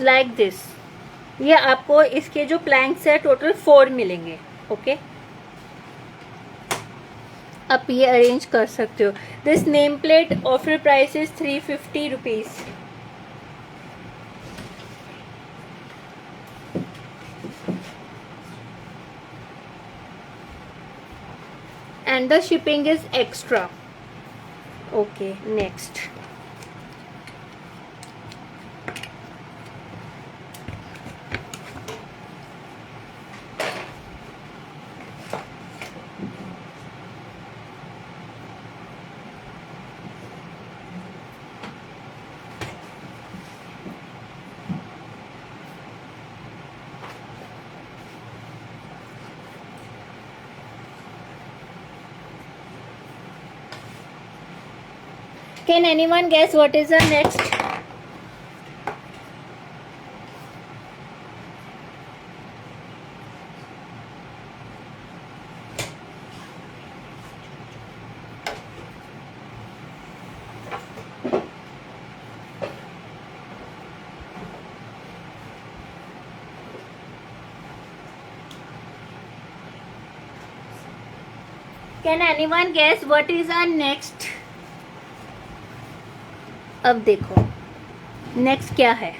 लाइक दिस। ये आपको इसके जो प्लैंक्स है टोटल 4 मिलेंगे। ओके, आप ये अरेंज कर सकते हो। This name plate offer price is 350 rupees. and the shipping is extra. Okay, next. Can anyone guess what is the next? Can anyone guess what is our next? अब देखो next क्या है।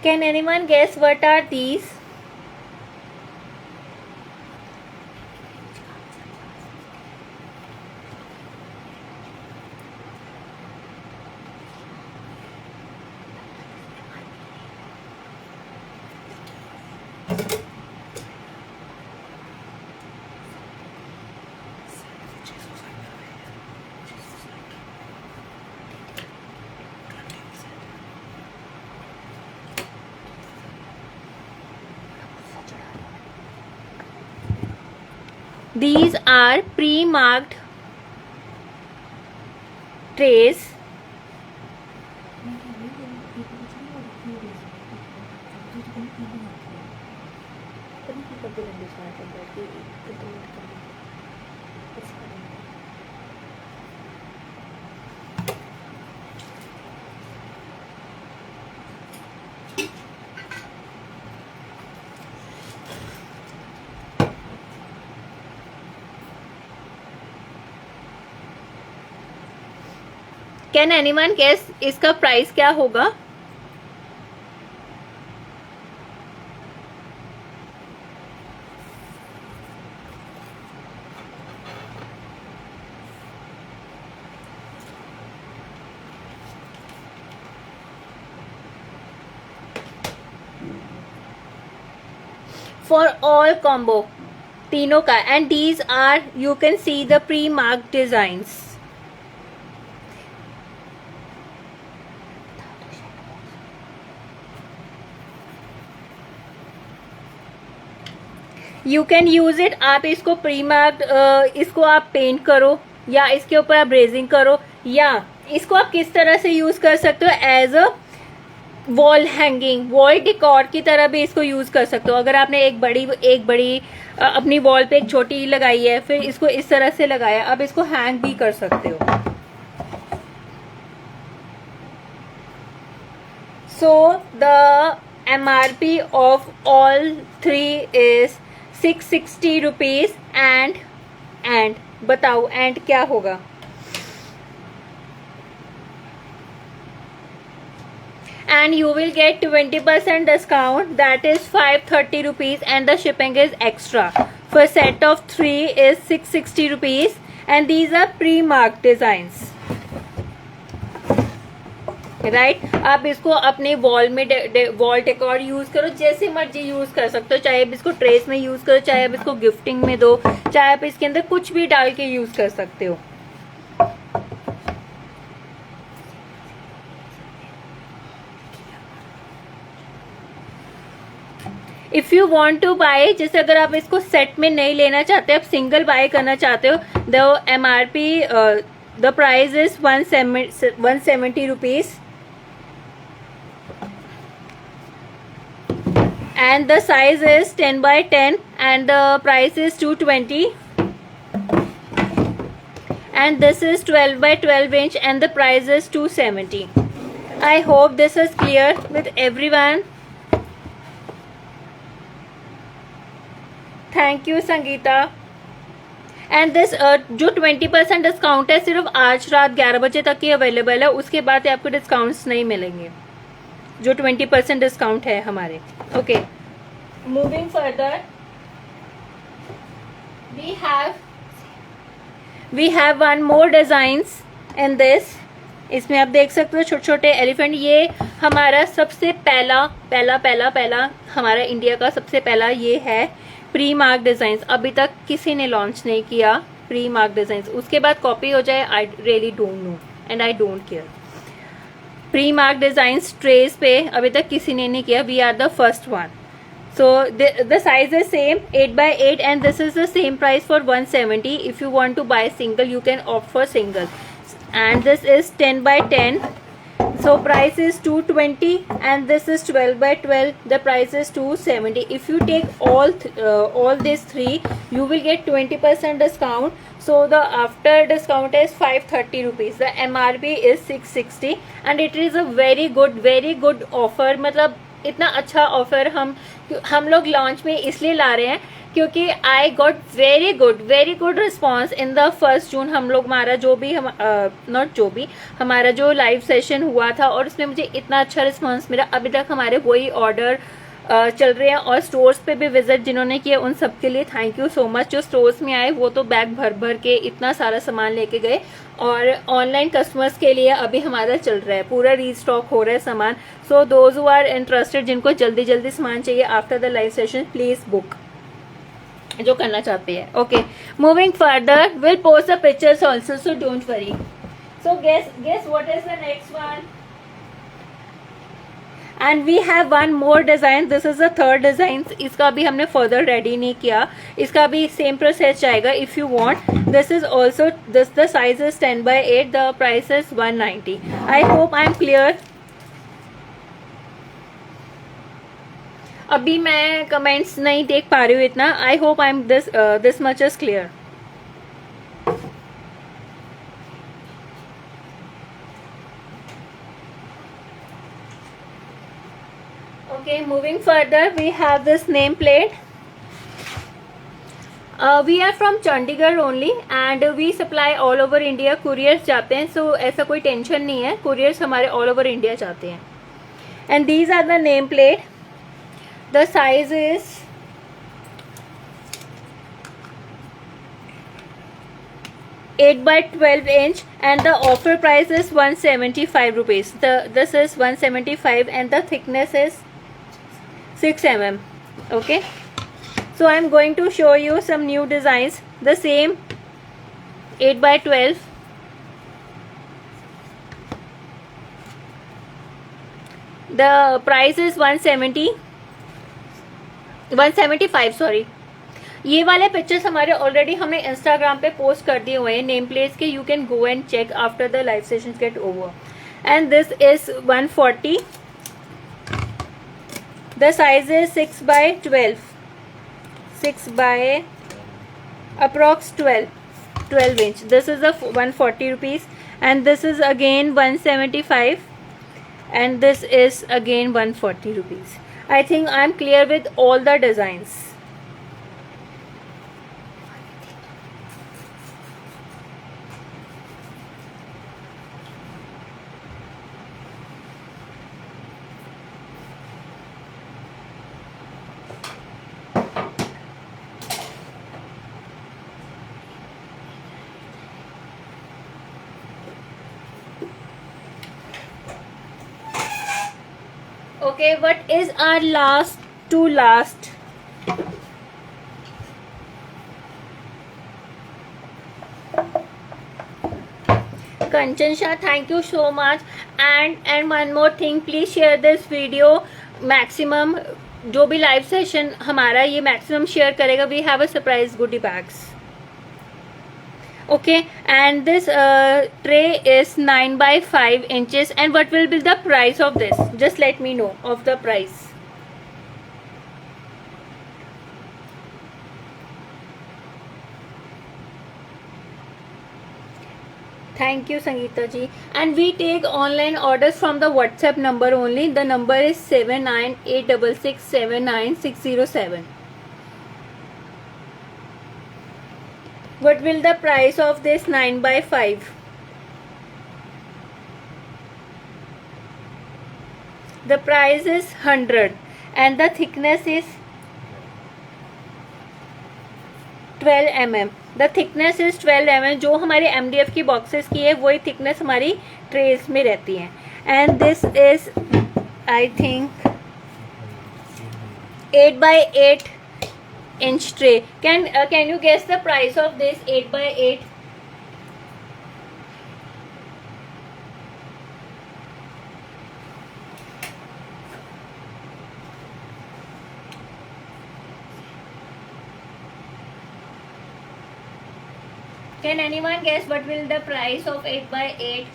Can anyone guess what are these? These are pre-marked trays. Can anyone guess इसका price क्या होगा? For all combo, तीनों का, and these are, you can see the pre-marked designs. You can use it. आप इसको pre marked, इसको आप paint करो या इसके ऊपर आप ब्रेजिंग करो, या इसको आप किस तरह से यूज कर सकते हो as a wall hanging, wall decor की तरह भी इसको यूज कर सकते हो। अगर आपने एक बड़ी अपनी वॉल पे एक छोटी लगाई है, फिर इसको इस तरह से लगाया, अब इसको हैंग भी कर सकते हो। सो the MRP of all three is 660 rupees and बताओ एंड क्या होगा? And you will get 20% discount, that is 530 rupees, and the shipping is extra for set of 3 is 660 rupees, and these are pre-marked designs. Right आप इसको अपने wall में wall decor use करो, जैसे मर्जी यूज कर सकते हो, चाहे आप इसको ट्रेस में यूज करो, चाहे आप इसको गिफ्टिंग में दो, चाहे आप इसके अंदर कुछ भी डाल के यूज कर सकते हो. If you want to buy, जैसे अगर आप इसको सेट में नहीं लेना चाहते, आप सिंगल बाय करना चाहते हो, the MRP the price is 170 rupees, and the size is 10 by 10 and the price is 220, and this is 12 by 12 inch and the price is 270. I hope this is clear with everyone. Thank you Sangeeta. And this जो 20% discount है सिर्फ आज रात 11 बजे तक ही available है, उसके बाद आपको डिस्काउंट्स नहीं मिलेंगे, जो 20% डिस्काउंट है हमारे. Okay, moving further we have one more designs in this. इसमें आप देख सकते हो छोटे छोटे एलिफेंट. ये हमारा सबसे पहला हमारा इंडिया का सबसे पहला ये है प्री मार्क डिजाइन्स. अभी तक किसी ने लॉन्च नहीं किया प्री मार्क डिजाइन्स. उसके बाद कॉपी हो जाए, I really don't know and I don't care. Pre mark designs trays पे अभी तक किसी ने नहीं किया. We are the first one. So the size is same 8 by 8 and this is the same price for 170. If you want to buy single, you can opt for single. And this is 10 by 10. So price is 220 and this is 12 by 12. The price is 270. If you take all these three, you will get 20% discount. So the after discount is 530 rupees. The MRP is 660 and it is a very good offer. मतलब इतना अच्छा offer हम लोग launch में इसलिए ला रहे हैं क्योंकि I got very good response in the 1 जून. हम लोग हमारा हमारा जो लाइव सेशन हुआ था और उसमें मुझे इतना अच्छा रिस्पॉन्स मिला. अभी तक हमारे वही ऑर्डर चल रहे हैं और स्टोर्स पे भी विजिट जिन्होंने किया उन सब के लिए थैंक यू सो मच. जो स्टोर्स में आए वो तो बैग भर के इतना सारा सामान लेके गए, और ऑनलाइन कस्टमर्स के लिए अभी हमारा चल रहा है, पूरा रीस्टॉक हो रहा है सामान. So those who are interested, जिनको जल्दी सामान चाहिए after the live session, please book, जो करना चाहते हैं. Okay, moving further, will post the pictures also, so don't worry. So guess what is the next one. And we have one more design. This is the third design. इसका भी हमने further ready नहीं किया, इसका भी same process जाएगा. If you want, this is also this the size is 10 by 8. The price is 190. I hope I am clear. अभी मैं कमेंट्स नहीं देख पा रही हूँ इतना. आई hope I M this much is clear. Okay, moving further, we have this name plate. We are from Chandigarh only and we supply all over India. Couriers जाते हैं, so ऐसा कोई टेंशन नहीं है. Couriers हमारे all over India जाते हैं. And these are the name plate. The size is 8 by 12 inch and the offer price is 175 rupees. This is 175 and the thickness is 6 mm. Okay, so I am going to show you some new designs. The same 8 by 12. The price is 175 sorry. ये वाले pictures हमारे already हमने Instagram पे post कर दिए हुए हैं name plates के. You can go and check after the live sessions get over. And this is 140. The size is 6 by 12. 6 by approx 12 inch. This is a 140 rupees and this is again 175 and this is again 140 rupees. I think I am clear with all the designs. Okay, what is our last to last? Kanchan Shah, thank you so much. And one more thing, please share this video. Maximum जो भी live session हमारा ये maximum share करेगा, we have a surprise goodie bags. Okay, and this tray is 9 by 5 inches. And what will be the price of this? Just let me know of the price. Thank you, Sangeeta ji. And we take online orders from the WhatsApp number only. The number is 7986679607. What will the price of this 9 by 5? The price is 100 and the thickness is 12 mm. The thickness is 12 mm. जो हमारे MDF की boxes की है वही thickness हमारी trays में रहती है. And this is I think 8 by 8 inch tray. Can you guess the price of this 8 by 8? Can anyone guess what will the price of 8 by 8?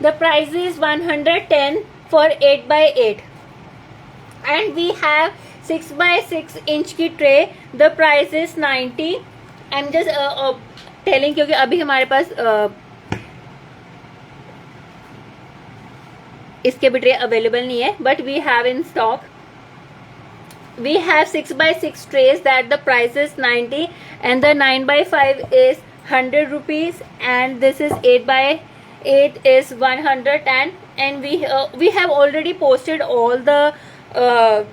The price is 110 for 8 by 8. And we have 6 by 6 inch की tray. The price is 90. I'm just telling क्योंकि अभी हमारे पास इसके भी tray available नहीं है, but we have in stock. We have 6 by 6 trays that the price is 90 and the 9 by 5 is 100 rupees and this is 8 by 8 is 110. And we have already posted all the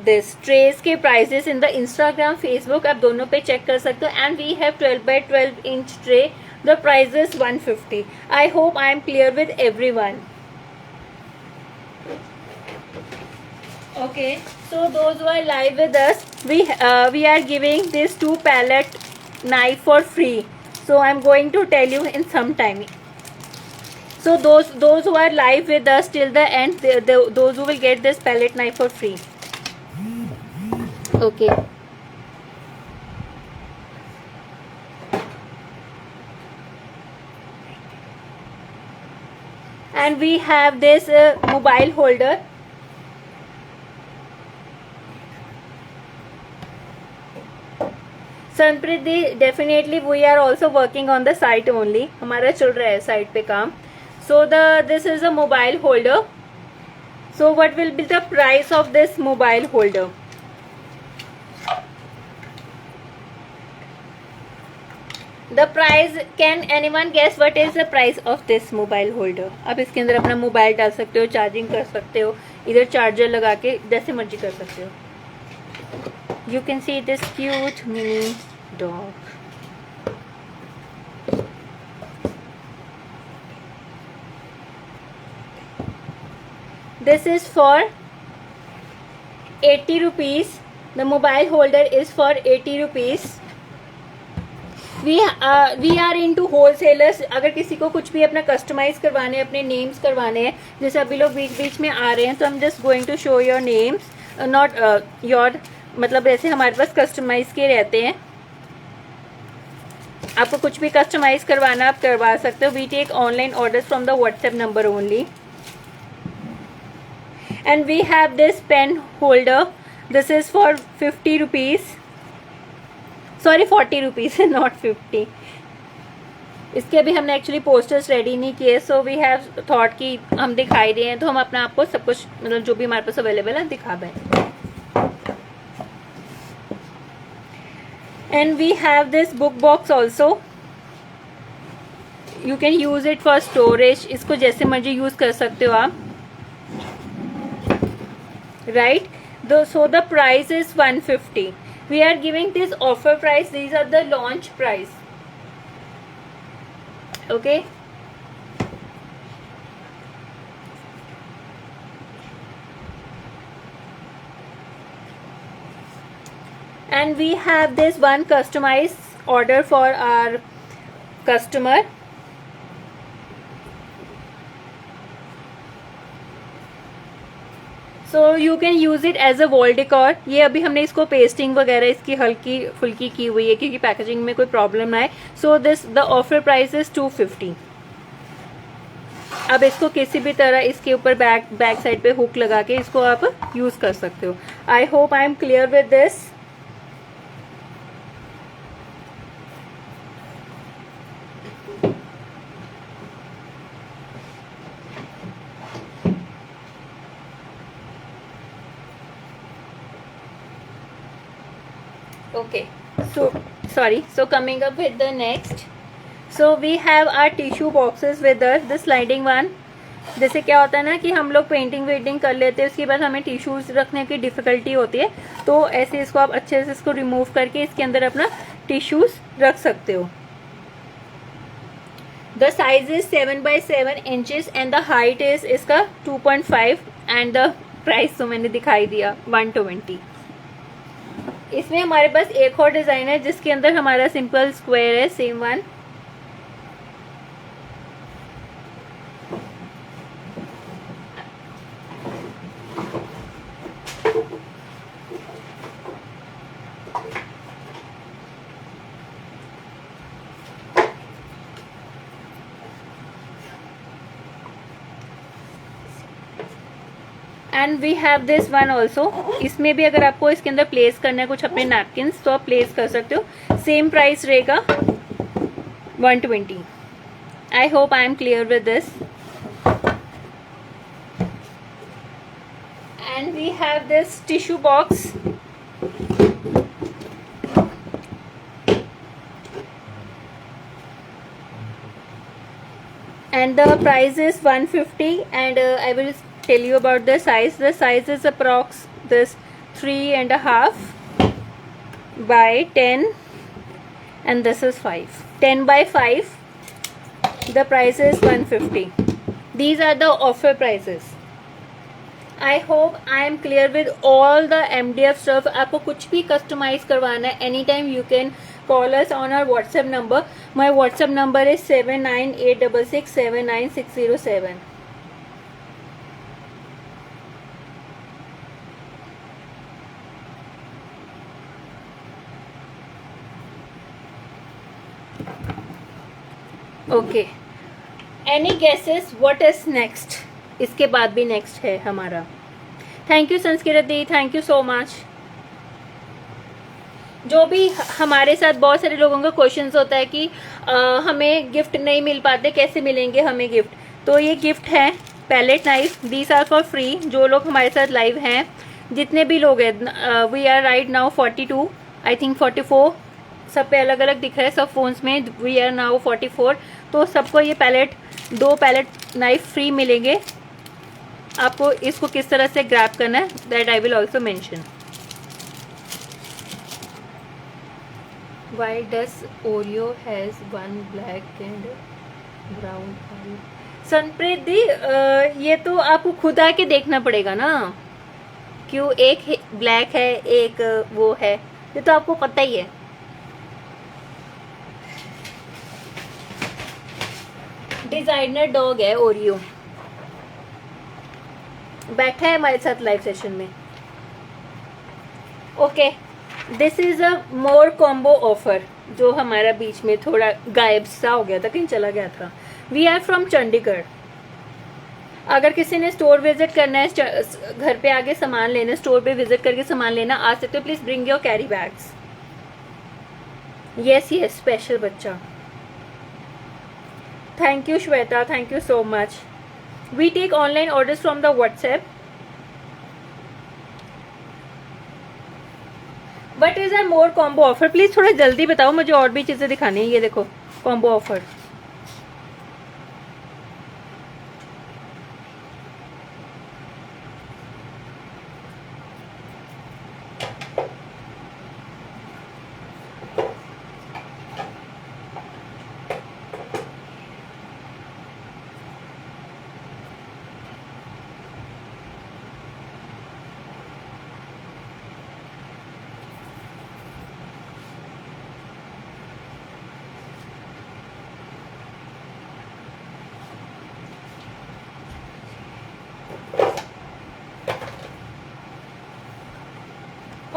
this trays के prices in the Instagram, Facebook. आप दोनों पे check कर सकते हो. And we have 12 by 12 inch tray. The price is 150. I hope I am clear with everyone. Okay, so those who are live with us, we are giving this 2 palette knife for free. So I'm going to tell you in some time. So those who are live with us till the end, those who will get this palette knife for free. Okay. And we have this mobile holder. Sampreet di, definitely we are also working on the site only. हमारा चल रहा है site पे काम. So this is a mobile holder. So what will be the price of this mobile holder? The price, can anyone guess what is the price of this mobile holder? आप इसके अंदर अपना मोबाइल डाल सकते हो, charging कर सकते हो, इधर चार्जर लगा के जैसे मर्जी कर सकते हो. You can see this cute mini dog. This is for 80 rupees. The mobile holder is for 80 rupees. We are into wholesalers. अगर किसी को कुछ भी अपना कस्टमाइज करवाने, अपने नेम्स करवाने हैं, जैसे अभी लोग बीच बीच में आ रहे हैं, तो I'm just going to show your names, not your, मतलब ऐसे हमारे पास कस्टमाइज के रहते हैं. आपको कुछ भी कस्टमाइज करवाना आप करवा सकते हो. We take online orders from the WhatsApp number only. And we have this pen holder. This is for 50 rupees, sorry 40 rupees, not 50. इसके भी हमने एक्चुअली पोस्टर्स रेडी नहीं किए. सो वी हैव थॉट कि हम दिखाई रहे हैं तो हम अपना आपको सब कुछ, मतलब जो भी हमारे पास अवेलेबल है दिखा दें. And we have this book box also. You can use it for storage. इसको जैसे मर्जी यूज कर सकते हो आप. Right? So the price is 150. We are giving this offer price. These are the launch price. Okay. And we have this one customized order for our customer. So you can use it as a wall decor. ये अभी हमने इसको pasting वगैरह इसकी हल्की फुल्की की हुई है क्योंकि पैकेजिंग में कोई प्रॉब्लम ना आए. So this the offer price is 250. अब इसको किसी भी तरह इसके ऊपर बैक साइड पे हुक लगा के इसको आप यूज कर सकते हो. आई hope I am clear with this. Okay, so coming up with the next, so we have our tissue boxes with us, the sliding one. जैसे क्या होता है ना कि हम लोग पेंटिंग वेंटिंग कर लेते हैं, उसके बाद हमें टिश्यूज रखने की डिफिकल्टी होती है, तो ऐसे इसको आप अच्छे से इसको रिमूव करके इसके अंदर अपना टिश्यूज रख सकते हो. The size is 7x7 inches and the height is इसका 2.5 एंड द प्राइस तो मैंने दिखाई दिया 120. इसमें हमारे पास एक और डिजाइन है जिसके अंदर हमारा सिंपल स्क्वायर है, same one. And we have this one also. इसमें भी अगर आपको इसके अंदर प्लेस करना है कुछ अपने नैपकिन्स तो आप प्लेस कर सकते हो. सेम प्राइस रहेगा 120. I hope I am clear with this. And we have this tissue box. And the price is 150 and I will tell you about the size. The size is approx this 3.5 by 10 and this is 5. 10 by 5. The price is 150. These are the offer prices. I hope I am clear with all the MDF stuff. आपको कुछ भी customise करवाना है, anytime you can call us on our WhatsApp number. My WhatsApp number is 7986679607. Okay. Any guesses what is next? इसके बाद भी next है हमारा. Thank you Sanskrit the, thank you so much. जो भी हमारे साथ बहुत सारे लोगों का क्वेश्चंस होता है कि हमें गिफ्ट नहीं मिल पाते, कैसे मिलेंगे हमें गिफ्ट. तो ये गिफ्ट है palette knife. These are for free. जो लोग हमारे साथ लाइव हैं, जितने भी लोग हैं, we are right now 42, I think 44, सब पे अलग अलग दिख रहा है सब फोन्स में. We are now 44. तो सबको ये दो पैलेट नाइफ फ्री मिलेंगे. आपको इसको किस तरह से ग्रैब करना है that I will also mention. Why does Oreo has one black and brown eye? Sampreet दी, ये तो आपको खुद आके देखना पड़ेगा ना, क्यों एक ब्लैक है एक वो है, ये तो आपको पता ही है. डिजाइनर डॉग है ओरियो, बैठा है हमारे साथ लाइव सेशन में. Okay, this is a more combo offer जो हमारा बीच में थोड़ा गायब सा हो गया था, कहीं चला गया था. We are from Chandigarh. अगर किसी ने स्टोर विजिट करना है, घर पे आके सामान लेना, स्टोर पे विजिट करके सामान लेना आ सकते हो. Please bring your carry bags. Yes yes, special बच्चा. Thank you Shweta, thank you so much. We take online orders from the WhatsApp. What is our more combo offer? Please थोड़ा जल्दी बताओ, मुझे और भी चीजें दिखानी है. ये देखो कॉम्बो ऑफर.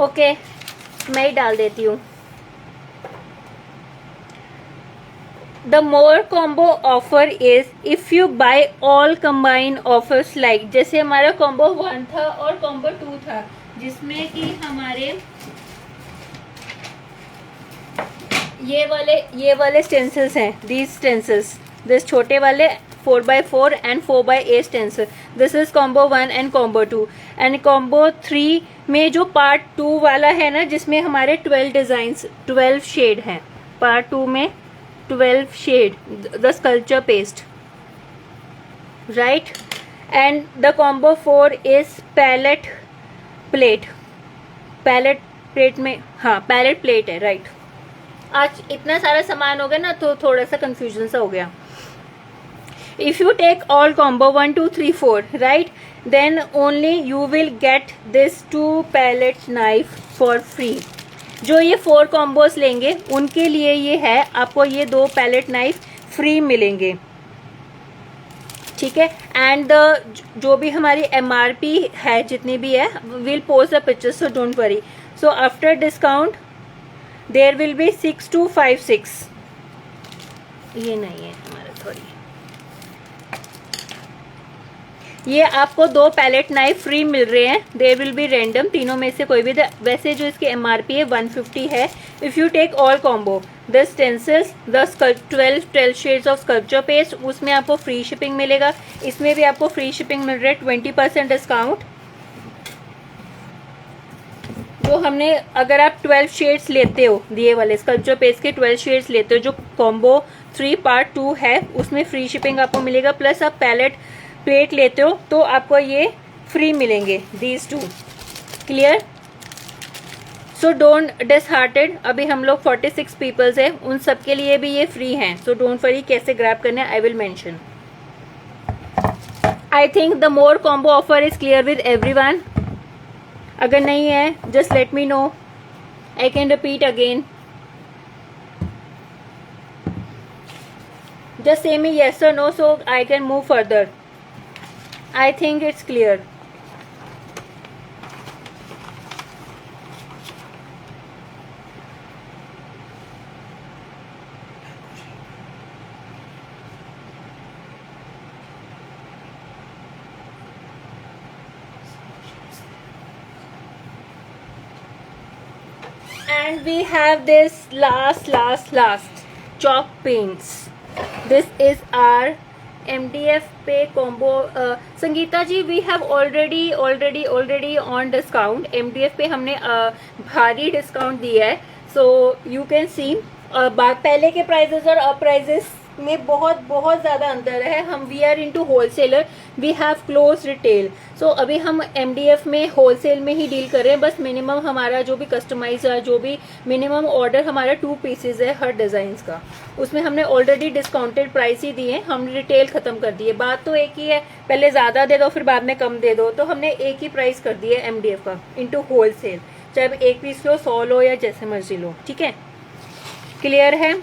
ओके, मैं ही डाल देती हूँ। The more combo offer is if you buy all combine offers, like जैसे हमारा कॉम्बो 1 था और कॉम्बो 2 था, जिसमें कि हमारे ये वाले स्टेंसिल्स हैं, दीज स्टेंसिल्स, दिस छोटे वाले 4x4 and 4x8 stencil, this is combo 1 and combo 2। And combo 3 में जो पार्ट 2 वाला है ना, जिसमें हमारे 12 डिजाइन्स, 12 शेड हैं, पार्ट 2 में 12 shade, the sculpture paste, right. And the combo 4 is palette plate, palette plate में, हाँ पैलेट प्लेट है, राइट। आज इतना सारा सामान हो गया ना, तो थोड़ा सा कंफ्यूजन सा हो गया। If you take all combo 1 2 3 4, right, then only you will get this 2 palette knife for free. जो ये 4 कॉम्बोज लेंगे उनके लिए ये है, आपको ये 2 पैलेट नाइफ फ्री मिलेंगे, ठीक है। एंड जो भी हमारी MRP है, जितनी भी है, will post the pictures, so don't worry. So after discount there will be 6256, ये नहीं है हमारा, सॉरी, ये आपको 2 पैलेट नाइफ फ्री मिल रहे हैं, देयर विल बी रैंडम, तीनों में से कोई भी। वैसे जो इसकी MRP है 150 है। If you take all combo the stencils, the 12 shades of sculpture paste, उसमें आपको फ्री शिपिंग मिलेगा। इसमें भी आपको फ्री शिपिंग मिल रहा है, 20% डिस्काउंट। जो हमने, अगर आप 12 शेड्स लेते हो, दिए वाले स्कल्पचर पेस्ट के 12 शेड्स लेते हो, जो कॉम्बो 3 पार्ट 2 है, उसमें फ्री शिपिंग आपको मिलेगा। प्लस आप पैलेट प्लेट लेते हो तो आपको ये फ्री मिलेंगे, these 2, clear. So don't disheartened, अभी हम लोग 46 पीपल्स हैं, उन सब के लिए भी ये फ्री हैं, सो डोंट वरी कैसे ग्रैब करना है, I will mention. I think the more combo offer is clear with everyone. अगर नहीं है, just let me know, I can repeat again. Just say me yes or no, so I can move further. I think it's clear. And we have this last chalk paints. This is our MDF पे combo. Sangeeta ji, we have already on discount. MDF पे हमने भारी discount दिया है, so you can see पहले के prices और अब प्राइजेस में बहुत ज़्यादा अंतर है। हम we are into wholesaler, we have close retail, so अभी हम MDF में होलसेल में ही डील कर रहे हैं। बस मिनिमम हमारा जो भी कस्टमाइज है, जो भी मिनिमम ऑर्डर हमारा 2 पीसेज है हर डिज़ाइन का, उसमें हमने ऑलरेडी डिस्काउंटेड प्राइस ही दिए, हमने रिटेल ख़त्म कर दी है। बात तो एक ही है, पहले ज़्यादा दे दो फिर बाद में कम दे दो, तो हमने एक ही प्राइस कर दिया है MDF का इनटू होलसेल, चाहे एक पीस लो, 100 लो या जैसे मर्जी लो, ठीक है, क्लियर है।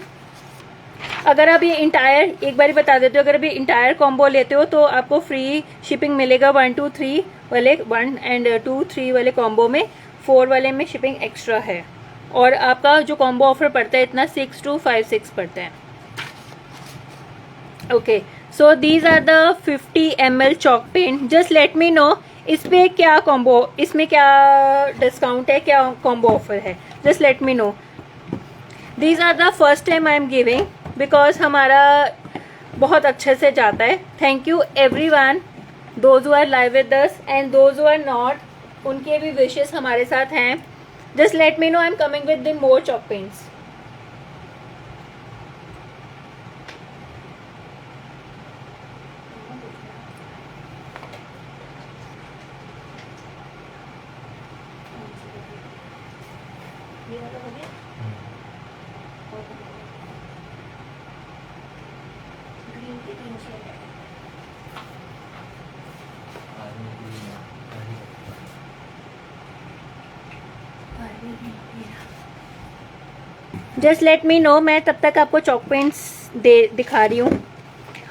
अगर आप ये इंटायर, एक बार बता देते हो, अगर अभी इंटायर कॉम्बो लेते हो तो आपको फ्री शिपिंग मिलेगा 1 2 3 वाले, 1 एंड 2 3 वाले कॉम्बो में, 4 वाले में शिपिंग एक्स्ट्रा है, और आपका जो कॉम्बो ऑफर पड़ता है इतना 6256 पड़ता है। Okay, so these are the 50 ml chalk paint. Just let me know इस पे क्या कॉम्बो, इसमें क्या डिस्काउंट है, क्या कॉम्बो ऑफर है, just let me know. These are the first time I am giving, because हमारा बहुत अच्छे से जाता है। Thank you everyone, those who are live with us and those who are not, उनके भी विशेस हमारे साथ हैं। Just let me know, I am coming with the more chalk paints. Just let me no, मैं तब तक आपको chalk paints दिखा रही हूँ।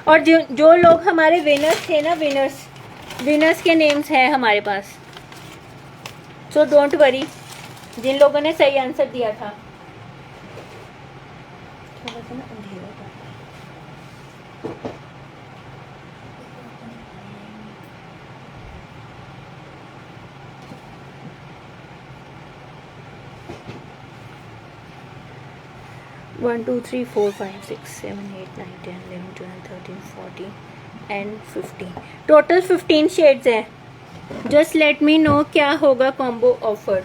और जो लोग हमारे विनर्स थे ना, विनर्स के नेम्स हैं हमारे पास, सो डोंट वरी, जिन लोगों ने सही आंसर दिया था। थोड़ा सा ना अंधेरा था। One two three four five six seven eight nine 10 11 12 13 14 and 15, total 15 shades हैं। जस्ट लेट मी नो क्या होगा combo offer.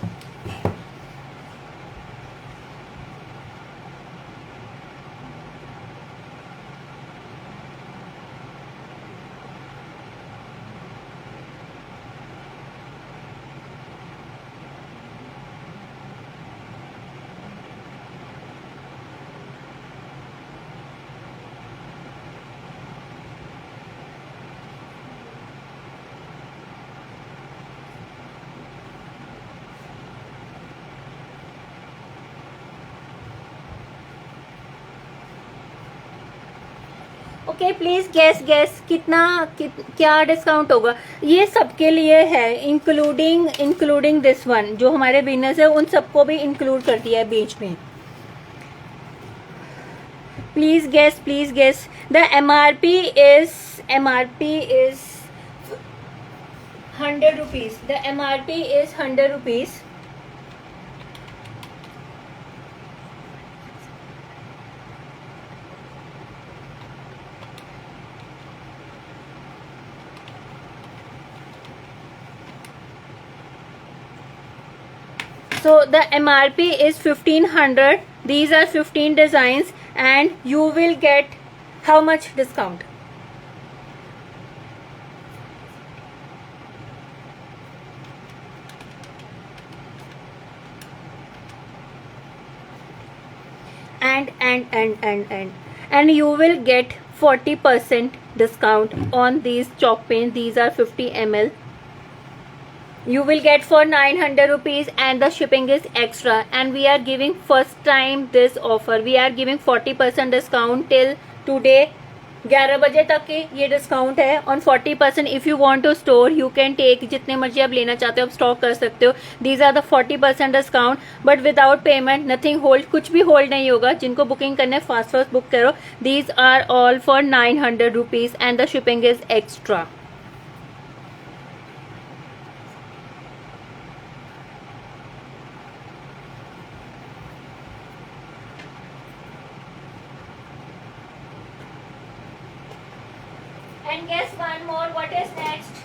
Okay please guess क्या डिस्काउंट होगा। ये सबके लिए है, इंक्लूडिंग दिस वन। जो हमारे बिजनेस है उन सबको भी इंक्लूड कर दिया है बीच में। Please guess the MRP is 100 rupees. The MRP is 100 rupees. So the MRP is 1500. These are 15 designs and you will get how much discount? And you will get 40% discount on these chalk paints. These are 50 ml. You will get for 900 rupees and the shipping is extra, and we are giving first time this offer. We are giving 40% discount till today 11 बजे तक की ये discount है on 40%. If you want to store you can take, जितने मर्जी आप लेना चाहते हो आप स्टॉक कर सकते हो. These are the 40% discount but without payment, nothing hold, कुछ भी होल्ड नहीं होगा. जिनको बुकिंग करने फास्ट बुक करो. These are all for 900 rupees and the shipping is extra. And guess one more, what is next?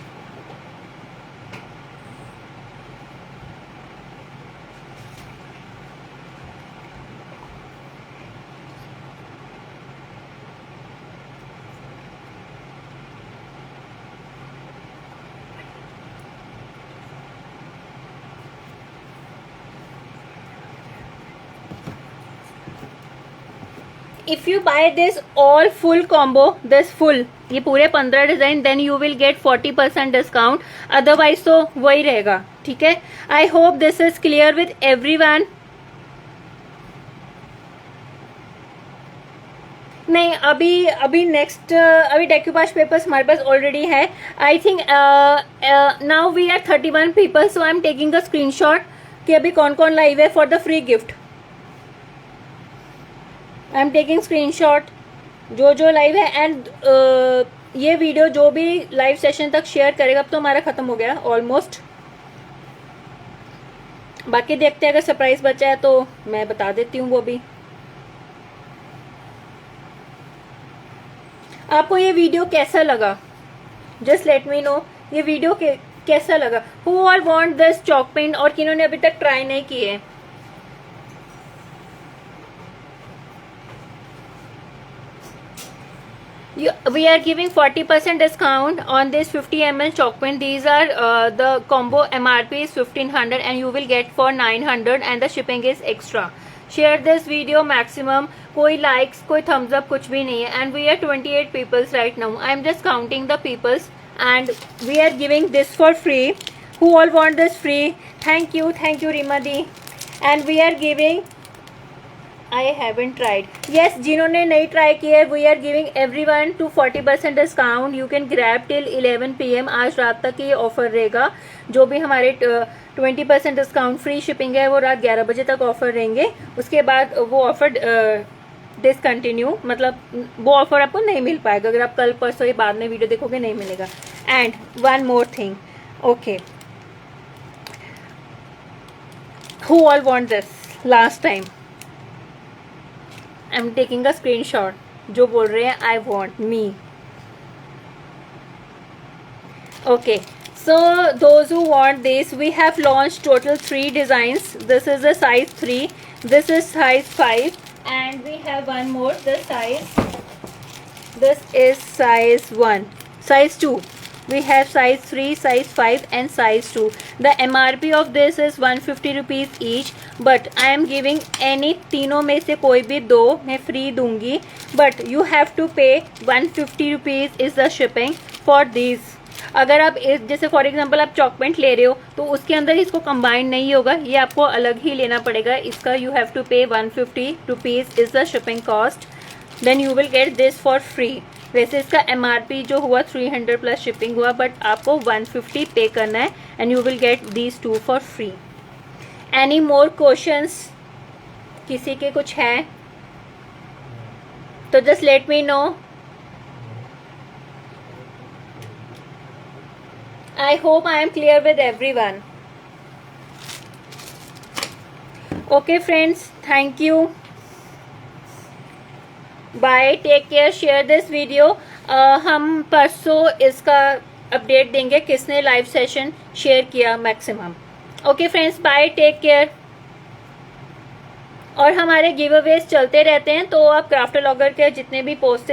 If you buy this all full combo, this full, ये पूरे 15 design, then you will get 40% discount. Otherwise तो वही रहेगा. ठीक है. I hope this is clear with everyone. नहीं, अभी next अभी डेक्यूपाश पेपर्स हमारे पास ऑलरेडी है. I think now we are 31 people, so I am taking a screenshot कि अभी कौन कौन लाइव है for the free gift. I am taking screenshot जो लाइव है. एंड ये वीडियो जो भी लाइव सेशन तक शेयर करेगा, अब तो हमारा खत्म हो गया ऑलमोस्ट. बाकी देखते हैं, अगर सरप्राइज बचा है तो मैं बता देती हूँ वो भी. आपको ये वीडियो कैसा लगा? जस्ट लेट मी नो ये वीडियो कैसा लगा. Who all want this chalk pen, और किन्होंने अभी तक ट्राई नहीं किए. We are giving 40% discount on this 50 ml chalk pen. These are the combo MRP is 1500 and you will get for 900 and the shipping is extra. Share this video maximum. कोई likes, कोई thumbs up कुछ भी नहीं है. And we are 28 peoples right now. I am just counting the peoples and we are giving this for free. Who all want this free? Thank you Rima di. And we are giving I haven't tried. Yes, जिन्होंने नहीं try किया है, we are giving everyone to 40% discount. You can grab till 11 PM. आज रात तक ये offer रहेगा. जो भी हमारे 20% डिस्काउंट, फ्री शिपिंग है, वो रात 11 बजे तक ऑफर रहेंगे. उसके बाद वो ऑफर डिसकंटिन्यू, मतलब वो ऑफर आपको नहीं मिल पाएगा. अगर आप कल परसों या बाद में वीडियो देखोगे नहीं मिलेगा. And one more thing, okay, who all want this last time? I'm taking a screenshot. जो बोल रहे हैं I want me. Okay, so those who want this, we have launched total 3 designs. This is a size 3, this is size 5, and we have one more, this is size 1, size 2. We have size 3, size 5 and size 2. The MRP of this is 150 rupees each, but I am giving any तीनों में से कोई भी 2 मैं free दूंगी. But you have to pay 150 rupees is the shipping for these. अगर आप जैसे फॉर एग्जांपल आप चॉक पेंट ले रहे हो तो उसके अंदर इसको कंबाइन नहीं होगा, ये आपको अलग ही लेना पड़ेगा. इसका you have to pay 150 rupees is the shipping cost. Then you will get this for free. वैसे इसका MRP जो हुआ 300 प्लस शिपिंग हुआ, बट आपको 150 पे करना है and you will get these 2 for free. Any more questions? किसी के कुछ है तो just let me know. I hope I am clear with everyone. Okay friends, thank you. Bye, take care, share this video. हम परसों इसका update देंगे किसने लाइव सेशन शेयर किया maximum. Okay friends, bye, take care. और हमारे give Awez चलते रहते हैं, तो आप क्राफ्टोलॉगर के जितने भी पोस्ट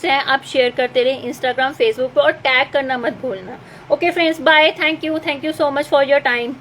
हैं आप शेयर करते रहे इंस्टाग्राम, फेसबुक पर, और टैग करना मत भूलना. Okay friends, bye, thank you so much for your time.